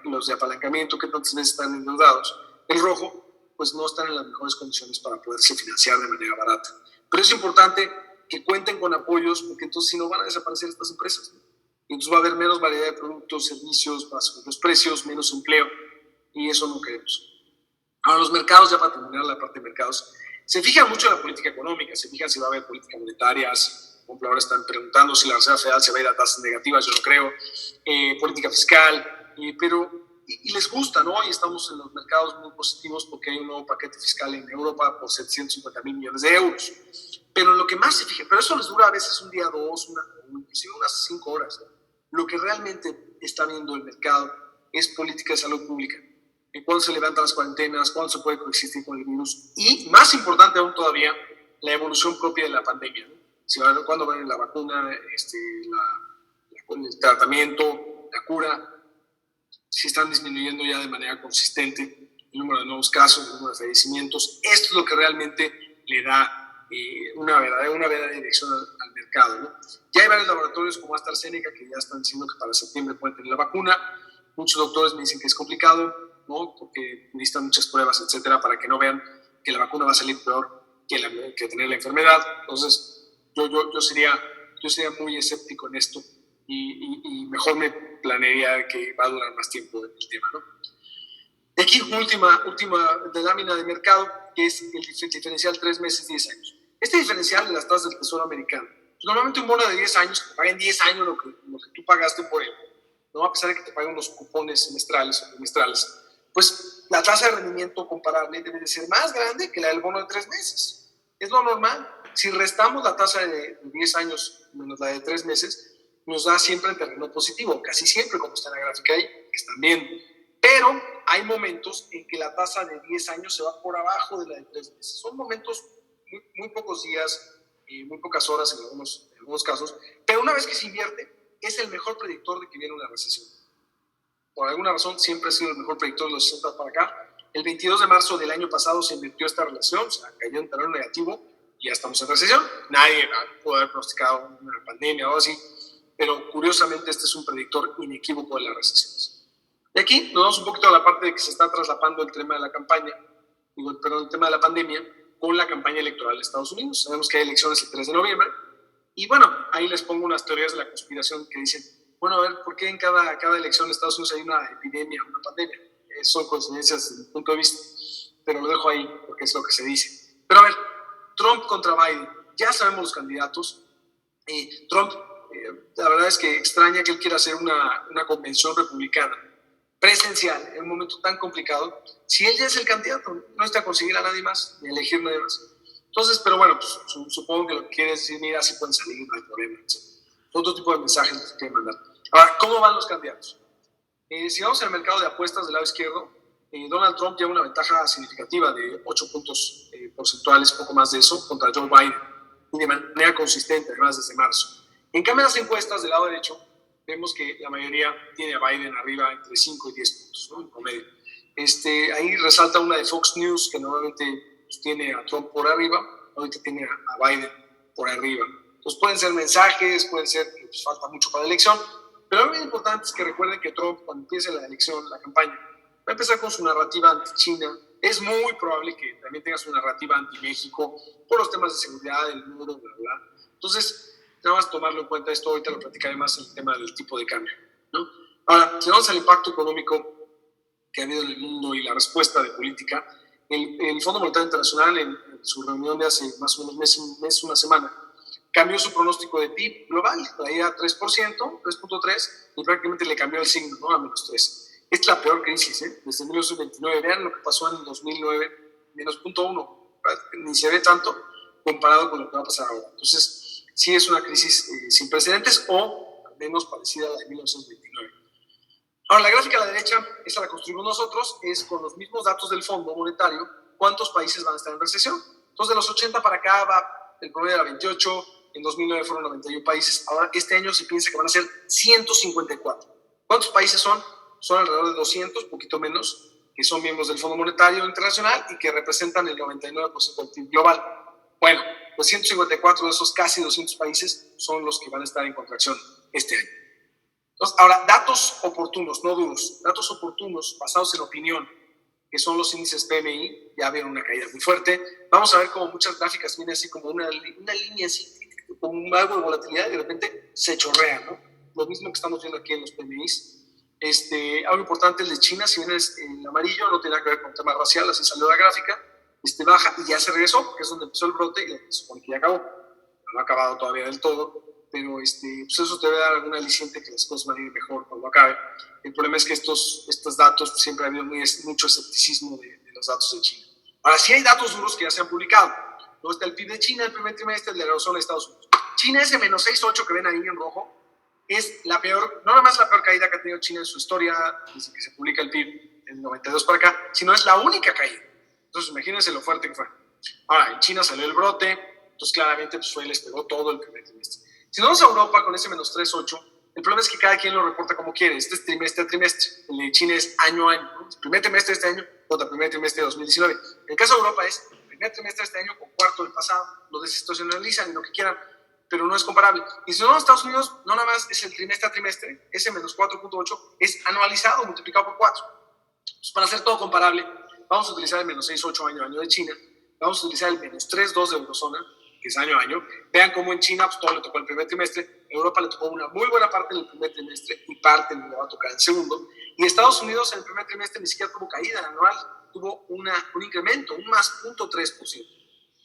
los de apalancamiento, que tantas veces están endeudados, el rojo, pues no están en las mejores condiciones para poderse financiar de manera barata. Pero es importante que cuenten con apoyos, porque entonces si no van a desaparecer estas empresas, ¿no? Y entonces va a haber menos variedad de productos, servicios, va a subir los precios, menos empleo, y eso no queremos. Ahora, los mercados, ya para terminar la parte de mercados, se fijan mucho en la política económica, se fijan si va a haber política monetaria. Por ejemplo, ahora están preguntando si la Reserva Federal se va a ir a tasas negativas, yo no creo, política fiscal, y les gusta, ¿no? Y estamos en los mercados muy positivos porque hay un nuevo paquete fiscal en Europa por 750,000 millones de euros. Pero lo que más se fija, pero eso les dura a veces un día, dos, inclusive unas 5 horas, ¿no? Lo que realmente está viendo el mercado es política de salud pública. Cuándo se levantan las cuarentenas, cuándo se puede coexistir con el virus, y más importante aún todavía, la evolución propia de la pandemia, ¿no? Cuándo va a venir la vacuna, el tratamiento, la cura, si están disminuyendo ya de manera consistente el número de nuevos casos, el número de fallecimientos. Esto es lo que realmente le da una verdadera dirección al mercado, ¿no? Ya hay varios laboratorios como AstraZeneca que ya están diciendo que para septiembre pueden tener la vacuna. Muchos doctores me dicen que es complicado, ¿no? Porque necesitan muchas pruebas, etcétera, para que no vean que la vacuna va a salir peor que tener la enfermedad. Entonces, yo sería muy escéptico en esto y mejor me planearía que va a durar más tiempo el tema, ¿no? De aquí, última de lámina de mercado, que es el diferencial 3 meses, 10 años. Este diferencial de las tasas del Tesoro americano, pues normalmente un bono de 10 años, que te paguen 10 años lo que tú pagaste por él, ¿no? A pesar de que te paguen unos cupones semestrales o trimestrales, pues la tasa de rendimiento comparable debe de ser más grande que la del bono de 3 meses. Es lo normal. Si restamos la tasa de 10 años menos la de 3 meses, nos da siempre el terreno positivo, casi siempre, como está en la gráfica ahí, están bien. Pero hay momentos en que la tasa de 10 años se va por abajo de la de 3 meses. Son momentos muy pocos días, muy pocas horas en algunos casos, pero una vez que se invierte, es el mejor predictor de que viene una recesión. Por alguna razón, siempre ha sido el mejor predictor de los 60 para acá. El 22 de marzo del año pasado se invirtió esta relación, o sea, cayó en terreno negativo y ya estamos en recesión. Nadie pudo haber pronosticado una pandemia o algo así, pero curiosamente este es un predictor inequívoco de las recesiones. Y aquí nos vamos un poquito a la parte de que se está traslapando el tema de la campaña, el tema de la pandemia con la campaña electoral de Estados Unidos. Sabemos que hay elecciones el 3 de noviembre y bueno, ahí les pongo unas teorías de la conspiración que dicen, bueno, a ver, ¿por qué en cada elección de Estados Unidos hay una epidemia, una pandemia? Son coincidencias desde mi punto de vista, pero lo dejo ahí porque es lo que se dice. Pero a ver, Trump contra Biden, ya sabemos los candidatos. Trump, la verdad es que extraña que él quiera hacer una convención republicana presencial en un momento tan complicado, si él ya es el candidato, no necesita conseguir a nadie más, ni elegir a nadie más. Entonces, pero bueno, pues supongo que lo que quiere es decir, mira, si pueden salir, no hay problema, etc. Otro tipo de mensajes que se quieren mandar. Ahora, ¿cómo van los candidatos? Si vamos al mercado de apuestas del lado izquierdo, Donald Trump lleva una ventaja significativa de 8 puntos porcentuales, poco más de eso, contra Joe Biden, y de manera consistente, además desde marzo. En cambio, las encuestas del lado derecho, vemos que la mayoría tiene a Biden arriba entre 5 y 10 puntos, ¿no? En promedio. Ahí resalta una de Fox News que normalmente pues, tiene a Trump por arriba, ahorita tiene a Biden por arriba. Entonces pueden ser mensajes, pueden ser que pues, falta mucho para la elección, pero lo muy importante es que recuerden que Trump, cuando empiece la elección, la campaña, va a empezar con su narrativa anti-China. Es muy probable que también tenga su narrativa anti-México por los temas de seguridad, el muro, bla, bla. Entonces, nada más tomarlo en cuenta esto, ahorita lo platicaré más en el tema del tipo de cambio, ¿no? Ahora, si vamos al impacto económico que ha habido en el mundo y la respuesta de política, el Fondo Monetario Internacional en su reunión de hace más o menos una semana, cambió su pronóstico de PIB global, traía 3%, 3.3%, y prácticamente le cambió el signo, ¿no? A -3%. Es la peor crisis, desde 1929. Vean lo que pasó en el 2009, menos 0.1, ni se ve tanto comparado con lo que va a pasar ahora. Entonces, sí es una crisis sin precedentes o al menos parecida a la de 1929. Ahora, la gráfica a la derecha, esa la construimos nosotros, es con los mismos datos del Fondo Monetario, cuántos países van a estar en recesión. Entonces, de los 80 para acá va, el promedio era 28, en 2009 fueron 91 países, ahora este año se piensa que van a ser 154. ¿Cuántos países son? Son alrededor de 200, poquito menos, que son miembros del Fondo Monetario Internacional y que representan el 99% del PIB global. Bueno, pues 154 de esos casi 200 países son los que van a estar en contracción este año. Entonces, ahora, datos oportunos, no duros, datos oportunos basados en opinión, que son los índices PMI, ya vieron una caída muy fuerte. Vamos a ver como muchas gráficas viene así como una línea así, como algo de volatilidad y de repente se chorrea, ¿no? Lo mismo que estamos viendo aquí en los PMIs. Algo importante es de China, si bien es en amarillo, no tiene nada que ver con el tema racial, así salió la gráfica, baja y ya se regresó, que es donde empezó el brote y se supone que ya acabó. No ha acabado todavía del todo, pero pues eso te debe dar algún aliciente que las cosas van a ir mejor cuando acabe. El problema es que estos datos, pues, siempre ha habido mucho escepticismo de los datos de China. Ahora, sí hay datos duros que ya se han publicado. Luego está el PIB de China, el primer trimestre, el de la eurozona de Estados Unidos. China, ese menos 6.8 que ven ahí en rojo, es la peor, no nada más la peor caída que ha tenido China en su historia, desde que se publica el PIB en el 92 para acá, sino es la única caída. Entonces, imagínense lo fuerte que fue. Ahora, en China salió el brote, entonces claramente pues, les pegó todo el primer trimestre. Si nos vamos a Europa con ese menos 3.8, el problema es que cada quien lo reporta como quiere. Este es trimestre a trimestre. El de China es año a año, ¿no? El primer trimestre de este año contra el primer trimestre de 2019. En el caso de Europa es el primer trimestre de este año con cuarto del pasado. Lo desestacionalizan y lo que quieran, pero no es comparable. Y si no, en Estados Unidos no nada más es el trimestre a trimestre, ese menos 4.8 es anualizado, multiplicado por 4. Entonces, para hacer todo comparable, vamos a utilizar el menos 6.8 año a año de China, vamos a utilizar el menos 3.2 de eurozona, que es año a año. Vean cómo en China pues, todo le tocó el primer trimestre, en Europa le tocó una muy buena parte en el primer trimestre y parte le va a tocar el segundo. Y Estados Unidos en el primer trimestre ni siquiera tuvo caída anual, tuvo un incremento, un más 0.3%.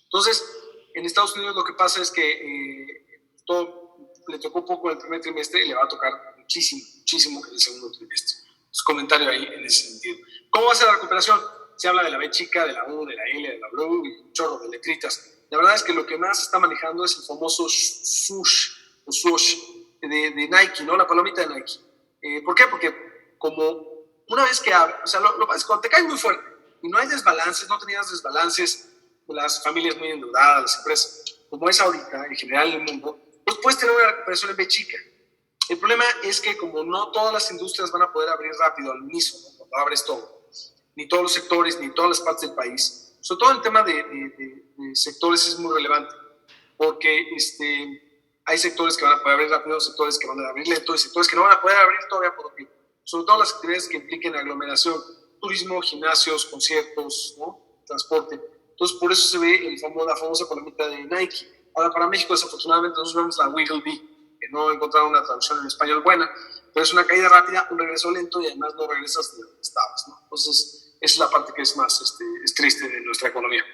Entonces, en Estados Unidos lo que pasa es que todo le tocó poco en el primer trimestre y le va a tocar muchísimo, muchísimo en el segundo trimestre. Entonces, comentario ahí en ese sentido. ¿Cómo va a ser la recuperación? Se habla de la B chica, de la U, de la L, de la W y un chorro de letritas. La verdad es que lo que más se está manejando es el famoso swoosh o swoosh de Nike, ¿no? La palomita de Nike. ¿Por qué? Porque como una vez que abre, o sea, cuando te cae muy fuerte y no hay desbalances, no tenías desbalances, las familias muy endeudadas, las empresas, como es ahorita en general en el mundo, pues puedes tener una recuperación en B chica. El problema es que como no todas las industrias van a poder abrir rápido al unísono, cuando abres todo, ni todos los sectores, ni todas las partes del país, sobre todo el tema de sectores es muy relevante, porque hay sectores que van a poder abrir rápido, sectores que van a abrir lento, y sectores que no van a poder abrir todavía por tiempo. Sobre todo las actividades que impliquen aglomeración, turismo, gimnasios, conciertos, ¿no? Transporte. Entonces, por eso se ve la famosa palomita de Nike. Ahora, para México, desafortunadamente, nosotros vemos la Wiggle Bee, que no encontraron una traducción en español buena, pero es una caída rápida, un regreso lento y además no regresas de donde estabas, ¿no? Entonces, esa es la parte que es más es triste de nuestra economía.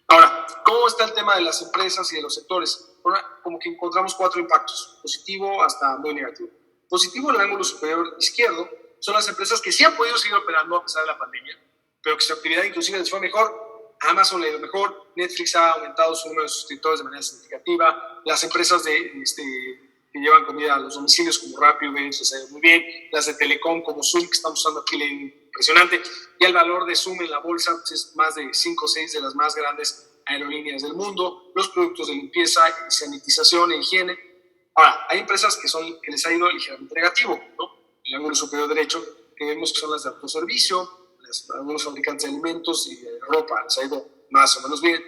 Ahora, ¿cómo está el tema de las empresas y de los sectores? Bueno, como que encontramos 4 impactos, positivo hasta muy negativo. Positivo en el ángulo superior izquierdo son las empresas que sí han podido seguir operando a pesar de la pandemia, pero que su actividad inclusive les fue mejor. Amazon le ha ido mejor, Netflix ha aumentado su número de suscriptores de manera significativa, las empresas que llevan comida a los domicilios como Rappi, les ha ido muy bien, las de Telecom como Zoom, que estamos usando aquí, impresionante, y el valor de Zoom en la bolsa pues, es más de 5 o 6 de las más grandes aerolíneas del mundo, los productos de limpieza, sanitización e higiene. Ahora, hay empresas que les ha ido ligeramente negativo, ¿no? El ángulo superior derecho, que vemos que son las de autoservicio, algunos fabricantes de alimentos y de ropa les ha ido más o menos bien.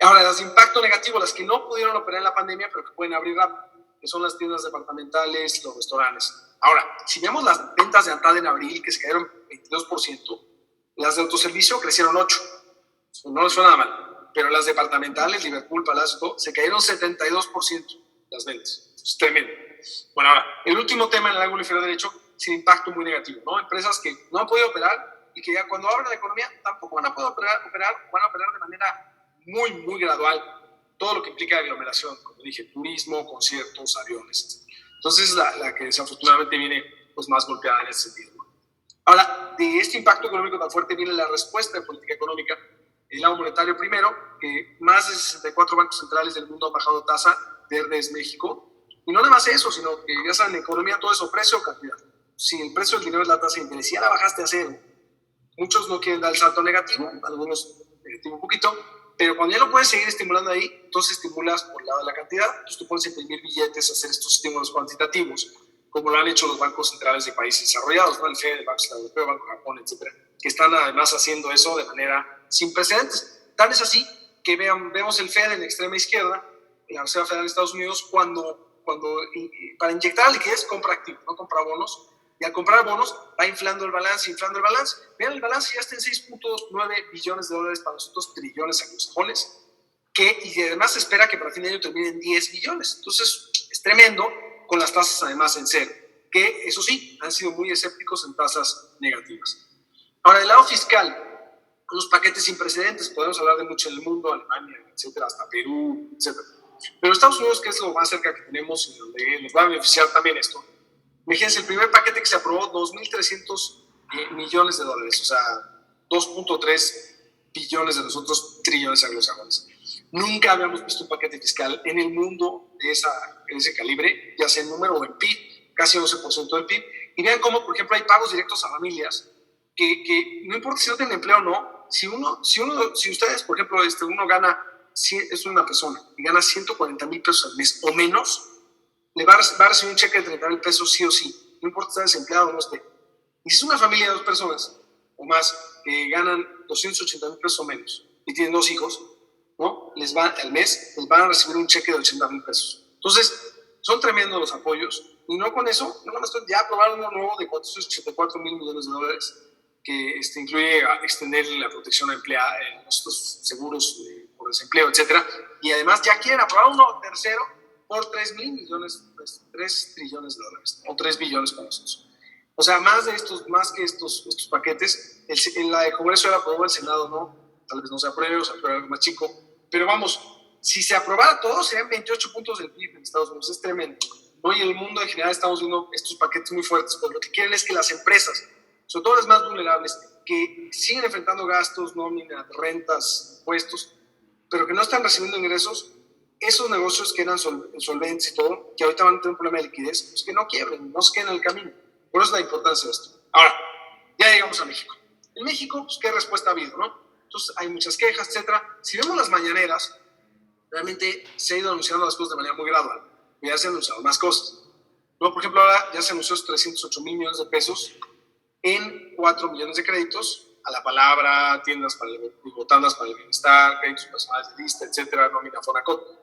Ahora, las de impacto negativo, las que no pudieron operar en la pandemia, pero que pueden abrir rápido, que son las tiendas departamentales, los restaurantes. Ahora, si vemos las ventas de ANTAD en abril, que se cayeron 22%, las de autoservicio crecieron 8%. No les suena nada mal. Pero las departamentales, Liverpool, Palacio, se cayeron 72% las ventas. Es tremendo. Bueno, ahora, el último tema en el ángulo inferior derecho es el impacto muy negativo, ¿no? Empresas que no han podido operar y que ya cuando abran la economía tampoco van a poder operar, van a operar de manera muy, muy gradual, todo lo que implica aglomeración, como dije, turismo, conciertos, aviones, etc. Entonces es la que desafortunadamente viene pues, más golpeada en ese sentido. Ahora, de este impacto económico tan fuerte viene la respuesta de política económica, el lado monetario primero, que más de 64 bancos centrales del mundo han bajado tasa, verde es México, y no nada más eso, sino que ya saben, en economía todo eso, precio o cantidad. Si el precio del dinero es la tasa de interés, si ya la bajaste a cero, muchos no quieren dar el salto negativo, algunos negativo un poquito, pero cuando ya lo puedes seguir estimulando ahí, entonces estimulas por el lado de la cantidad, entonces tú puedes imprimir billetes, hacer estos estímulos cuantitativos, como lo han hecho los bancos centrales de países desarrollados, ¿no? El FED, el Banco Central Europeo, el Banco de Japón, etcétera, que están además haciendo eso de manera sin precedentes. Tal es así que vemos el FED en la extrema izquierda, la Reserva Federal de Estados Unidos, cuando para inyectar liquidez compra activos, no compra bonos, y al comprar bonos va inflando el balance. Vean, el balance ya está en 6.9 billones de dólares para nosotros, trillones anglosajones, y además se espera que para fin de año termine en 10 billones. Entonces, es tremendo, con las tasas además en cero, que eso sí, han sido muy escépticos en tasas negativas. Ahora, del lado fiscal, unos paquetes sin precedentes, podemos hablar de mucho en el mundo, Alemania, etcétera, hasta Perú, etcétera. Pero Estados Unidos, que es lo más cerca que tenemos y donde nos va a beneficiar también esto, imagínense, el primer paquete que se aprobó, 2.300 millones de dólares, o sea, 2.3 billones de los otros trillones anglosajones. Nunca habíamos visto un paquete fiscal en el mundo de ese calibre, ya sea en número o en PIB, casi 11% del PIB. Y vean cómo, por ejemplo, hay pagos directos a familias que no importa si no tienen empleo o no, si ustedes, por ejemplo, uno gana, es una persona y gana 140,000 pesos al mes o menos, le va a recibir un cheque de 30,000 pesos sí o sí, no importa si está desempleado o no esté. Y si es una familia de 2 personas o más que ganan 280,000 pesos o menos y tienen 2 hijos, ¿no? Al mes les van a recibir un cheque de 80,000 pesos. Entonces, son tremendos los apoyos. Y no con eso, ya aprobaron uno nuevo de 484,000 millones de dólares que incluye extender la protección a los seguros por desempleo, etcétera. Y además ya quieren aprobar uno tercero por 3 trillones de dólares, o 3 billones para nosotros. O sea, más que estos paquetes, el Congreso ya aprobó, el Senado no, tal vez no se apruebe o se apruebe algo más chico, pero vamos, si se aprobara todo, serían 28 puntos del PIB en Estados Unidos, es tremendo. Hoy en el mundo en general estamos viendo estos paquetes muy fuertes, pero lo que quieren es que las empresas, sobre todo las más vulnerables, que siguen enfrentando gastos, nóminas, rentas, impuestos, pero que no están recibiendo ingresos, esos negocios que eran solventes y todo, que ahorita van a tener un problema de liquidez, pues que no quiebren, no se queden en el camino. Por eso es la importancia de esto. Ahora, ya llegamos a México. En México, pues, ¿qué respuesta ha habido, no? Entonces, hay muchas quejas, etcétera. Si vemos las mañaneras, realmente se ha ido anunciando las cosas de manera muy gradual. Ya se han anunciado más cosas. ¿No? Por ejemplo, ahora ya se anunció 308,000 millones de pesos en 4 millones de créditos, a la palabra, tiendas botanas para el bienestar, créditos personales de lista, etcétera, nómina Fonacot.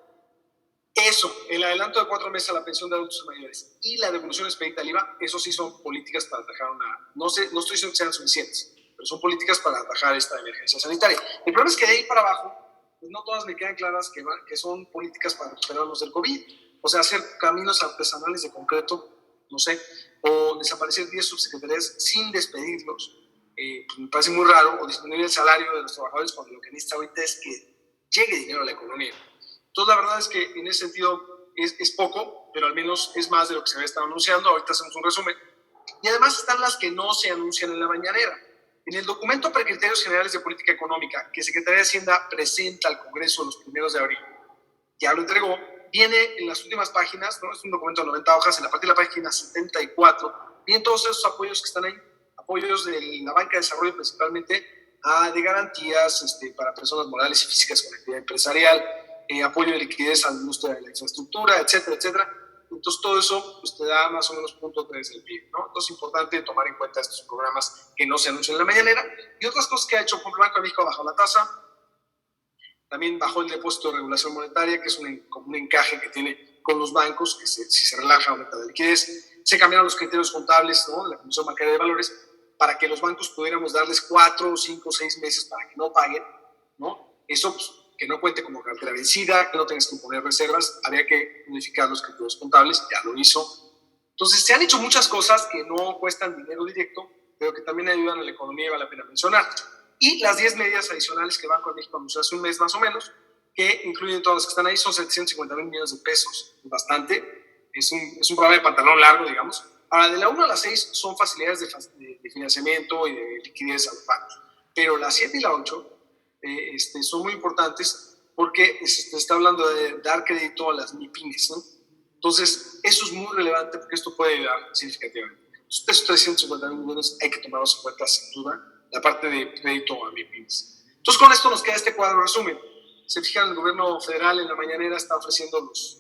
Eso, el adelanto de 4 meses a la pensión de adultos mayores y la devolución expedita al IVA, eso sí son políticas para atajar no estoy diciendo que sean suficientes, pero son políticas para atajar esta emergencia sanitaria. El problema es que de ahí para abajo, pues no todas me quedan claras que son políticas para recuperarnos del COVID. O sea, hacer caminos artesanales de concreto, no sé, o desaparecer 10 subsecretarías sin despedirlos, pues me parece muy raro, o disminuir el salario de los trabajadores cuando lo que necesita ahorita es que llegue dinero a la economía. Entonces, la verdad es que en ese sentido es poco, pero al menos es más de lo que se había estado anunciando. Ahorita hacemos un resumen. Y además están las que no se anuncian en la mañanera. En el documento Precriterios Generales de Política Económica que Secretaría de Hacienda presenta al Congreso los 1 de abril, ya lo entregó, viene en las últimas páginas, ¿no? Es un documento de 90 hojas, en la parte de la página 74, vienen todos esos apoyos que están ahí, apoyos de la banca de desarrollo principalmente, de garantías para personas morales y físicas con actividad empresarial, apoyo de liquidez a la industria de la infraestructura, etcétera, etcétera. Entonces todo eso pues, te da más o menos 0.3 del PIB, ¿no? Entonces es importante tomar en cuenta estos programas que no se anuncian en la mañanera. Y otras cosas que ha hecho, por ejemplo, el Banco de México bajó la tasa, también bajó el depósito de regulación monetaria, que es como un encaje que tiene con los bancos, que si se relaja aumenta la liquidez. Se cambiaron los criterios contables, ¿no?, de la Comisión Bancaria de Valores para que los bancos pudiéramos darles 4, 5, 6 meses para que no paguen, ¿no? Eso, pues, que no cuente como cartera vencida, que no tengas que poner reservas, habría que modificar los criterios contables, ya lo hizo. Entonces, se han hecho muchas cosas que no cuestan dinero directo, pero que también ayudan a la economía y vale la pena mencionar. Y las 10 medidas adicionales que el Banco de México anunció hace un mes más o menos, que incluyen todas las que están ahí, son 750,000 millones de pesos, bastante. Es un programa de pantalón largo, digamos. Ahora, de la 1 a la 6 son facilidades de financiamiento y de liquidez a los bancos. Pero la 7 y la 8 son muy importantes porque se está hablando de dar crédito a las MIPYMES, ¿no? Entonces, eso es muy relevante porque esto puede ayudar significativamente. Entonces, estos 350,000 millones hay que tomarlos en cuenta sin duda, la parte de crédito a MIPYMES. Entonces, con esto nos queda este cuadro resumen. Se fijan, el gobierno federal en la mañanera está ofreciendo los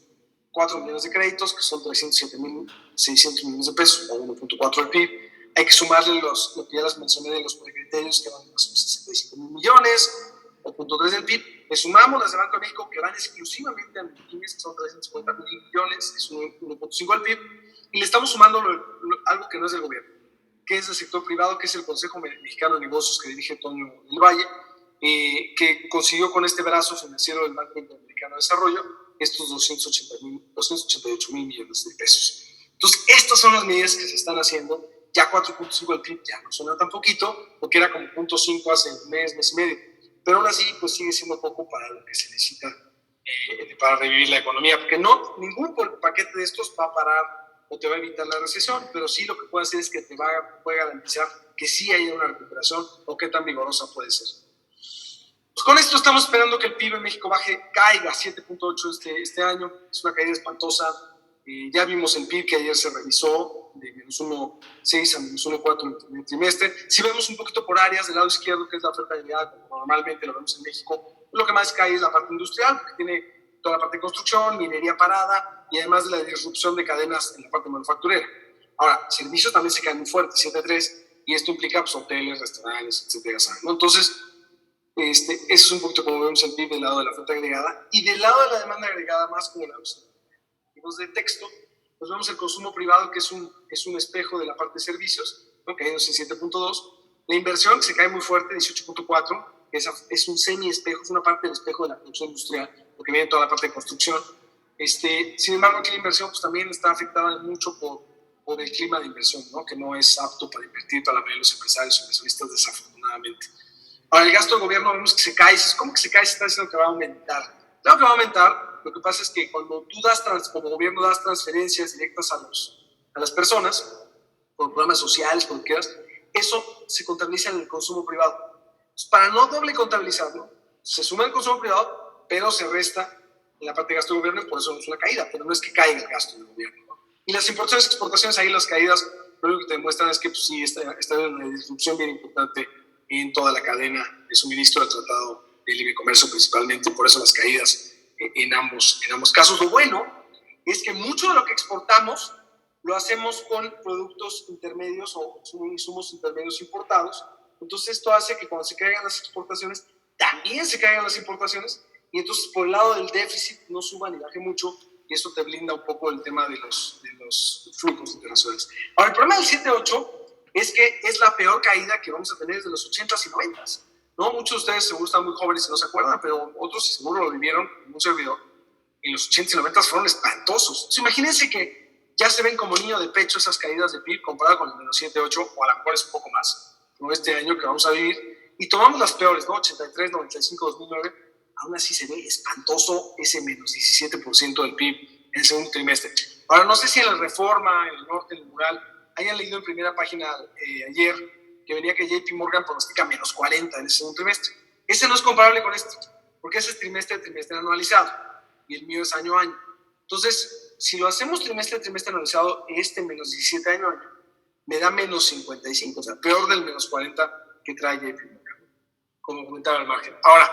4 millones de créditos, que son 307,600 millones de pesos, o 1.4 del PIB. Hay que sumarle lo que ya les mencioné de los precriterios, que van a 65,000 millones, o 0.3 del PIB. Le sumamos las de Banco de México, que van exclusivamente a MIPYMES, que son 350,000 millones, que es 1.5 del PIB. Y le estamos sumando algo que no es del gobierno, que es del sector privado, que es el Consejo Mexicano de Negocios que dirige Toño del Valle, que consiguió con este brazo financiero del Banco Interamericano de Desarrollo estos 288,000 millones de pesos. Entonces, estas son las medidas que se están haciendo. Ya 4.5 del PIB ya no suena tan poquito, porque era como 0.5 hace un mes, mes y medio. Pero aún así, pues sigue siendo poco para lo que se necesita para revivir la economía, porque ningún paquete de estos va a parar o te va a evitar la recesión, pero sí lo que puede hacer es que puede garantizar que sí haya una recuperación o qué tan vigorosa puede ser. Pues con esto estamos esperando que el PIB en México caiga 7.8 este año. Es una caída espantosa. Ya vimos el PIB que ayer se revisó de menos 1.6 a menos 1.4 en el primer trimestre. Si vemos un poquito por áreas, del lado izquierdo, que es la oferta de unidad, como normalmente lo vemos en México, lo que más cae es la parte industrial, porque tiene toda la parte de construcción, minería parada y además de la disrupción de cadenas en la parte manufacturera. Ahora, servicios también se caen muy fuerte, 7.3, y esto implica pues, hoteles, restaurantes, etcétera, ¿no? Entonces, eso es un poquito como vemos el PIB del lado de la oferta agregada, y del lado de la demanda agregada, más como la vemos de texto, pues vemos el consumo privado, que es un espejo de la parte de servicios, ¿no?, cayéndose en 7.2, la inversión, que se cae muy fuerte, 18.4, que es un semi-espejo, es una parte del espejo de la producción industrial, porque viene toda la parte de construcción. Sin embargo, aquí la inversión pues, también está afectada mucho por el clima de inversión, ¿no?, que no es apto para invertir para la mayoría de los empresarios y inversionistas, desafortunadamente. Ahora, el gasto del gobierno vemos que se cae. ¿Cómo que se cae? Se está diciendo que va a aumentar. Claro que va a aumentar. Lo que pasa es que cuando tú como gobierno das transferencias directas a las personas, por programas sociales, por lo que quieras, eso se contabiliza en el consumo privado. Entonces, para no doble contabilizarlo, se suma el consumo privado, pero se resta en la parte de gasto del gobierno y por eso es una caída, pero no es que caiga el gasto del gobierno, ¿no? Y las importaciones y exportaciones, ahí las caídas, lo único que te demuestran es que pues, sí, está una disrupción bien importante en toda la cadena de suministro del Tratado de Libre Comercio principalmente, por eso las caídas en ambos casos. Lo bueno es que mucho de lo que exportamos lo hacemos con productos intermedios o insumos intermedios importados. Entonces esto hace que cuando se caigan las exportaciones, también se caigan las importaciones, y entonces por el lado del déficit no suba ni baje mucho, y eso te blinda un poco el tema de los flujos internacionales. Ahora, el problema del 7.8 es que es la peor caída que vamos a tener desde los 80s y 90s. ¿No? Muchos de ustedes seguro están muy jóvenes y no se acuerdan, pero otros seguro lo vivieron en un servidor. En los 80s y 90s fueron espantosos. Entonces, imagínense que ya se ven como niño de pecho esas caídas de PIB comparado con el menos 7.8, o a lo mejor es un poco más, como este año que vamos a vivir. Y tomamos las peores, ¿no? 83, 95, 2009. Aún así se ve espantoso ese menos 17% del PIB en el segundo trimestre. Ahora, no sé si en la Reforma, en el Norte, en el Mural, hayan leído en primera página ayer que venía que JP Morgan pronostica menos 40 en ese segundo trimestre. Ese no es comparable con este, porque ese es trimestre anualizado, y el mío es año a año. Entonces, si lo hacemos trimestre anualizado, menos 17 año a año, me da menos 55, o sea, peor del menos 40 que trae JP Morgan, como comentaba al margen. Ahora,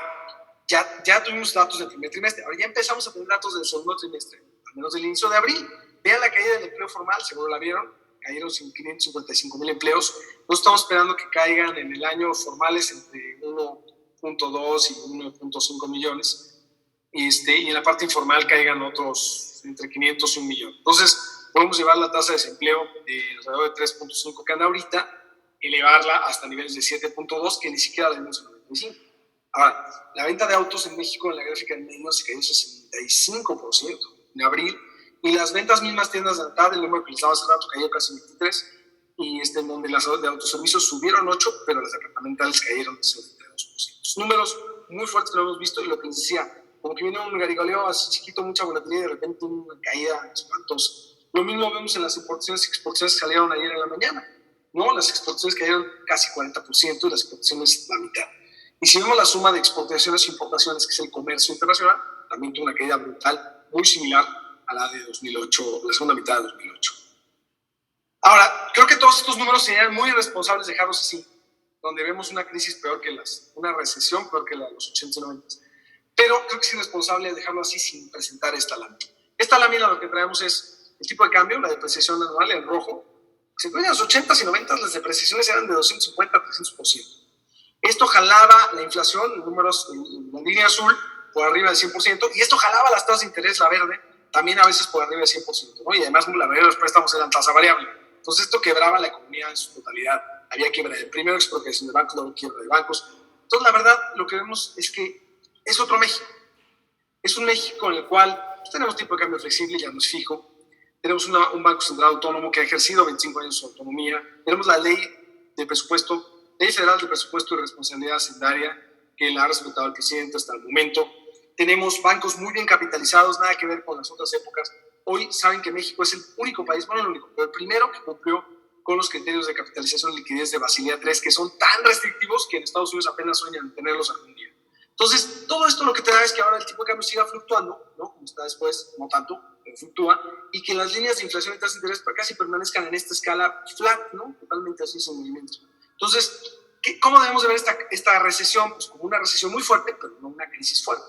ya tuvimos datos del primer trimestre, ahora ya empezamos a tener datos del segundo trimestre, al menos del inicio de abril. Vean la caída del empleo formal, seguro la vieron, cayeron 555,000 empleos. Nosotros estamos esperando que caigan en el año formales entre 1.2 y 1.5 millones. Y en la parte informal caigan otros entre 500 y 1 millón. Entonces, podemos llevar la tasa de desempleo de alrededor de 3.5 que anda ahorita, elevarla hasta niveles de 7.2 que ni siquiera la vimos en el 95. Ahora, la venta de autos en México en la gráfica en medio se cayó 65% en abril, y las ventas mismas tiendas de ANTAD, el número que les daba hace rato, cayó casi 23%, y en donde las de autoservicios subieron 8%, pero las departamentales cayeron 72%. Números muy fuertes que lo hemos visto, y lo que les decía, como que viene un garigoleo así chiquito, mucha volatilidad, y de repente una caída espantosa. Lo mismo vemos en las importaciones y exportaciones que salieron ayer en la mañana, ¿no? Las exportaciones cayeron casi 40% y las exportaciones la mitad. Y si vemos la suma de exportaciones e importaciones, que es el comercio internacional, también tuvo una caída brutal, muy similar a la de 2008, la segunda mitad de 2008. Ahora, creo que todos estos números serían muy irresponsables dejarlos así, donde vemos una crisis peor que una recesión peor que la de los 80s y 90s. Pero creo que es irresponsable dejarlo así sin presentar esta lámina. Esta lámina lo que traemos es el tipo de cambio, la depreciación anual en rojo. Si en los 80s y 90s las depreciaciones eran de 250 a 300%. Esto jalaba la inflación, números en la línea azul, por arriba del 100%, y esto jalaba las tasas de interés, la verde, también a veces por arriba del 100%, ¿no? Y además la mayoría de los préstamos eran tasa variable. Entonces esto quebraba la economía en su totalidad. Había quiebra de primero expropiación de bancos, luego quiebra de bancos. Entonces la verdad lo que vemos es que es otro México. Es un México en el cual pues, tenemos tipo de cambio flexible, ya no es fijo. Tenemos un Banco Central autónomo que ha ejercido 25 años su autonomía. Tenemos la ley de presupuesto, Ley Federal de Presupuesto y Responsabilidad Hacendaria, que la ha respetado el presidente hasta el momento. Tenemos bancos muy bien capitalizados, nada que ver con las otras épocas. Hoy saben que México es el único país, bueno, el único, pero el primero que cumplió con los criterios de capitalización y liquidez de Basilea III, que son tan restrictivos que en Estados Unidos apenas sueñan tenerlos algún día. Entonces, todo esto lo que te da es que ahora el tipo de cambio siga fluctuando, ¿no? Como está después, no tanto, pero fluctúa, y que las líneas de inflación y tasas de interés casi permanezcan en esta escala flat, ¿no? Totalmente así sin movimiento. Entonces, ¿cómo debemos de ver esta recesión? Pues como una recesión muy fuerte, pero no una crisis fuerte.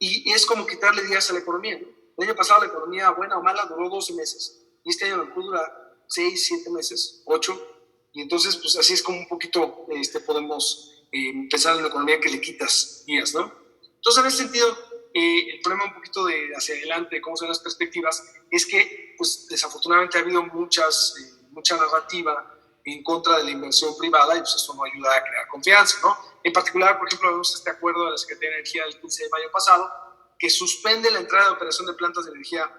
Y es como quitarle días a la economía, ¿no? El año pasado la economía, buena o mala, duró 12 meses, y este año a lo mejor dura 6, 7 meses, 8, y entonces, pues así es como un poquito podemos pensar en la economía que le quitas días, ¿no? Entonces, en ese sentido, el problema un poquito de hacia adelante, cómo son las perspectivas, es que, pues, desafortunadamente ha habido mucha narrativa en contra de la inversión privada, y pues eso no ayuda a crear confianza, ¿no? En particular, por ejemplo, vemos este acuerdo de la Secretaría de Energía del 15 de mayo pasado, que suspende la entrada de operación de plantas de energía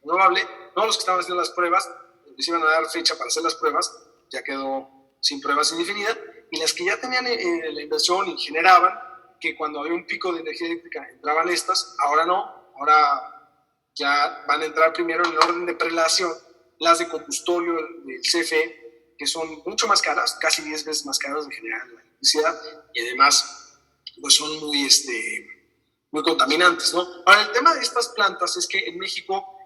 renovable, no los que estaban haciendo las pruebas, les iban a dar fecha para hacer las pruebas, ya quedó sin pruebas indefinida, y las que ya tenían la inversión y generaban, que cuando había un pico de energía eléctrica entraban estas, ahora no, ahora ya van a entrar primero en el orden de prelación las de combustorio del CFE, que son mucho más caras, casi 10 veces más caras de generar la electricidad, y además pues son muy contaminantes, ¿no? Ahora, el tema de estas plantas es que en México,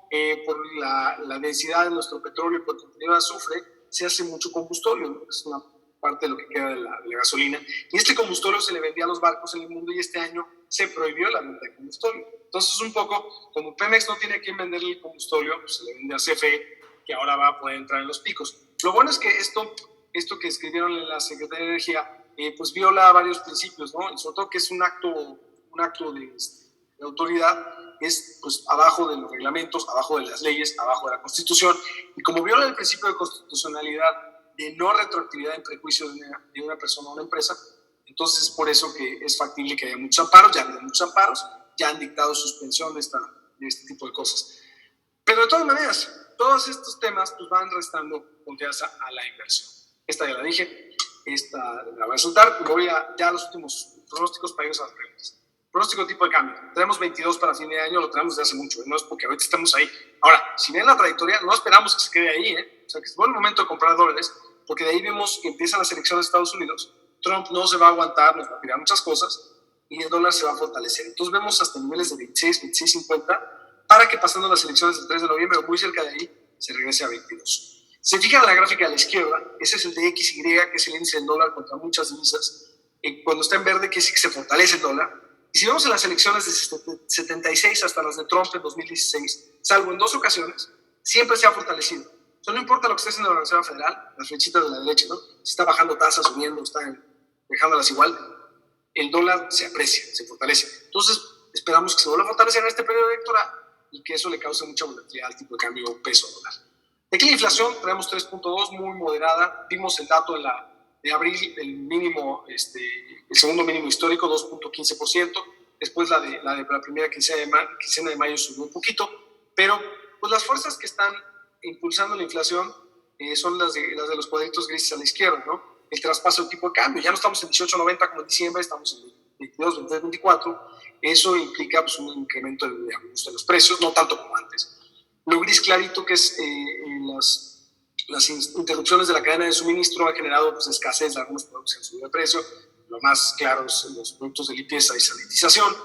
por la densidad de nuestro petróleo y por el contenido de azufre, se hace mucho combustorio, ¿no? Es una parte de lo que queda de la gasolina, y este combustorio se le vendía a los barcos en el mundo, y este año se prohibió la venta de combustorio. Entonces, un poco, como Pemex no tiene a quién venderle el combustorio, pues se le vende a CFE, que ahora va a poder entrar en los picos. Lo bueno es que esto que escribieron en la Secretaría de Energía, pues viola varios principios, ¿no? Y sobre todo que es un acto de autoridad, es pues abajo de los reglamentos, abajo de las leyes, abajo de la Constitución, y como viola el principio de constitucionalidad de no retroactividad en prejuicio de una persona o una empresa, entonces es por eso que es factible que haya muchos amparos, ya ha habido muchos amparos, ya han dictado suspensión de este tipo de cosas. Pero de todas maneras, todos estos temas pues, van restando confianza a la inversión. Esta ya la dije, esta la voy a soltar, y voy ya a los últimos pronósticos para irnos a las preguntas. Pronóstico tipo de cambio. Tenemos 22 para fin de año, lo tenemos desde hace mucho, no es porque ahorita estamos ahí. Ahora, si ven la trayectoria, no esperamos que se quede ahí, O sea, que es buen momento de comprar dólares, porque de ahí vemos que empiezan las elecciones de Estados Unidos, Trump no se va a aguantar, nos va a tirar muchas cosas, y el dólar se va a fortalecer. Entonces vemos hasta niveles de 26, 26.50, para que pasando las elecciones del 3 de noviembre, muy cerca de ahí, se regrese a 22. Se fijan en la gráfica a la izquierda, ese es el DXY, que es el índice del dólar contra muchas divisas. Cuando está en verde, quiere decir que se fortalece el dólar. Y si vemos en las elecciones de 76 hasta las de Trump en 2016, salvo en 2 ocasiones, siempre se ha fortalecido. O sea, no importa lo que esté haciendo la Reserva Federal, las flechitas de la derecha, ¿no? Si está bajando tasas, subiendo, está dejándolas igual, el dólar se aprecia, se fortalece. Entonces, esperamos que se vuelva a fortalecer en este periodo electoral y que eso le cause mucha volatilidad al tipo de cambio peso-dólar. De aquí la inflación, traemos 3.2, muy moderada. Vimos el dato de abril, el mínimo, el segundo mínimo histórico, 2.15%. Después la de la primera quincena de mayo subió un poquito. Pero pues las fuerzas que están impulsando la inflación son las de los cuadritos grises a la izquierda, ¿no? El traspaso del tipo de cambio. Ya no estamos en 18.90 como en diciembre, estamos en 22, 23, 24. Eso implica pues, un incremento de los precios, no tanto como antes. Lo gris clarito, que es las interrupciones de la cadena de suministro, han generado pues, escasez de algunos productos que han subido de precio. Lo más claro es los productos de limpieza y sanitización.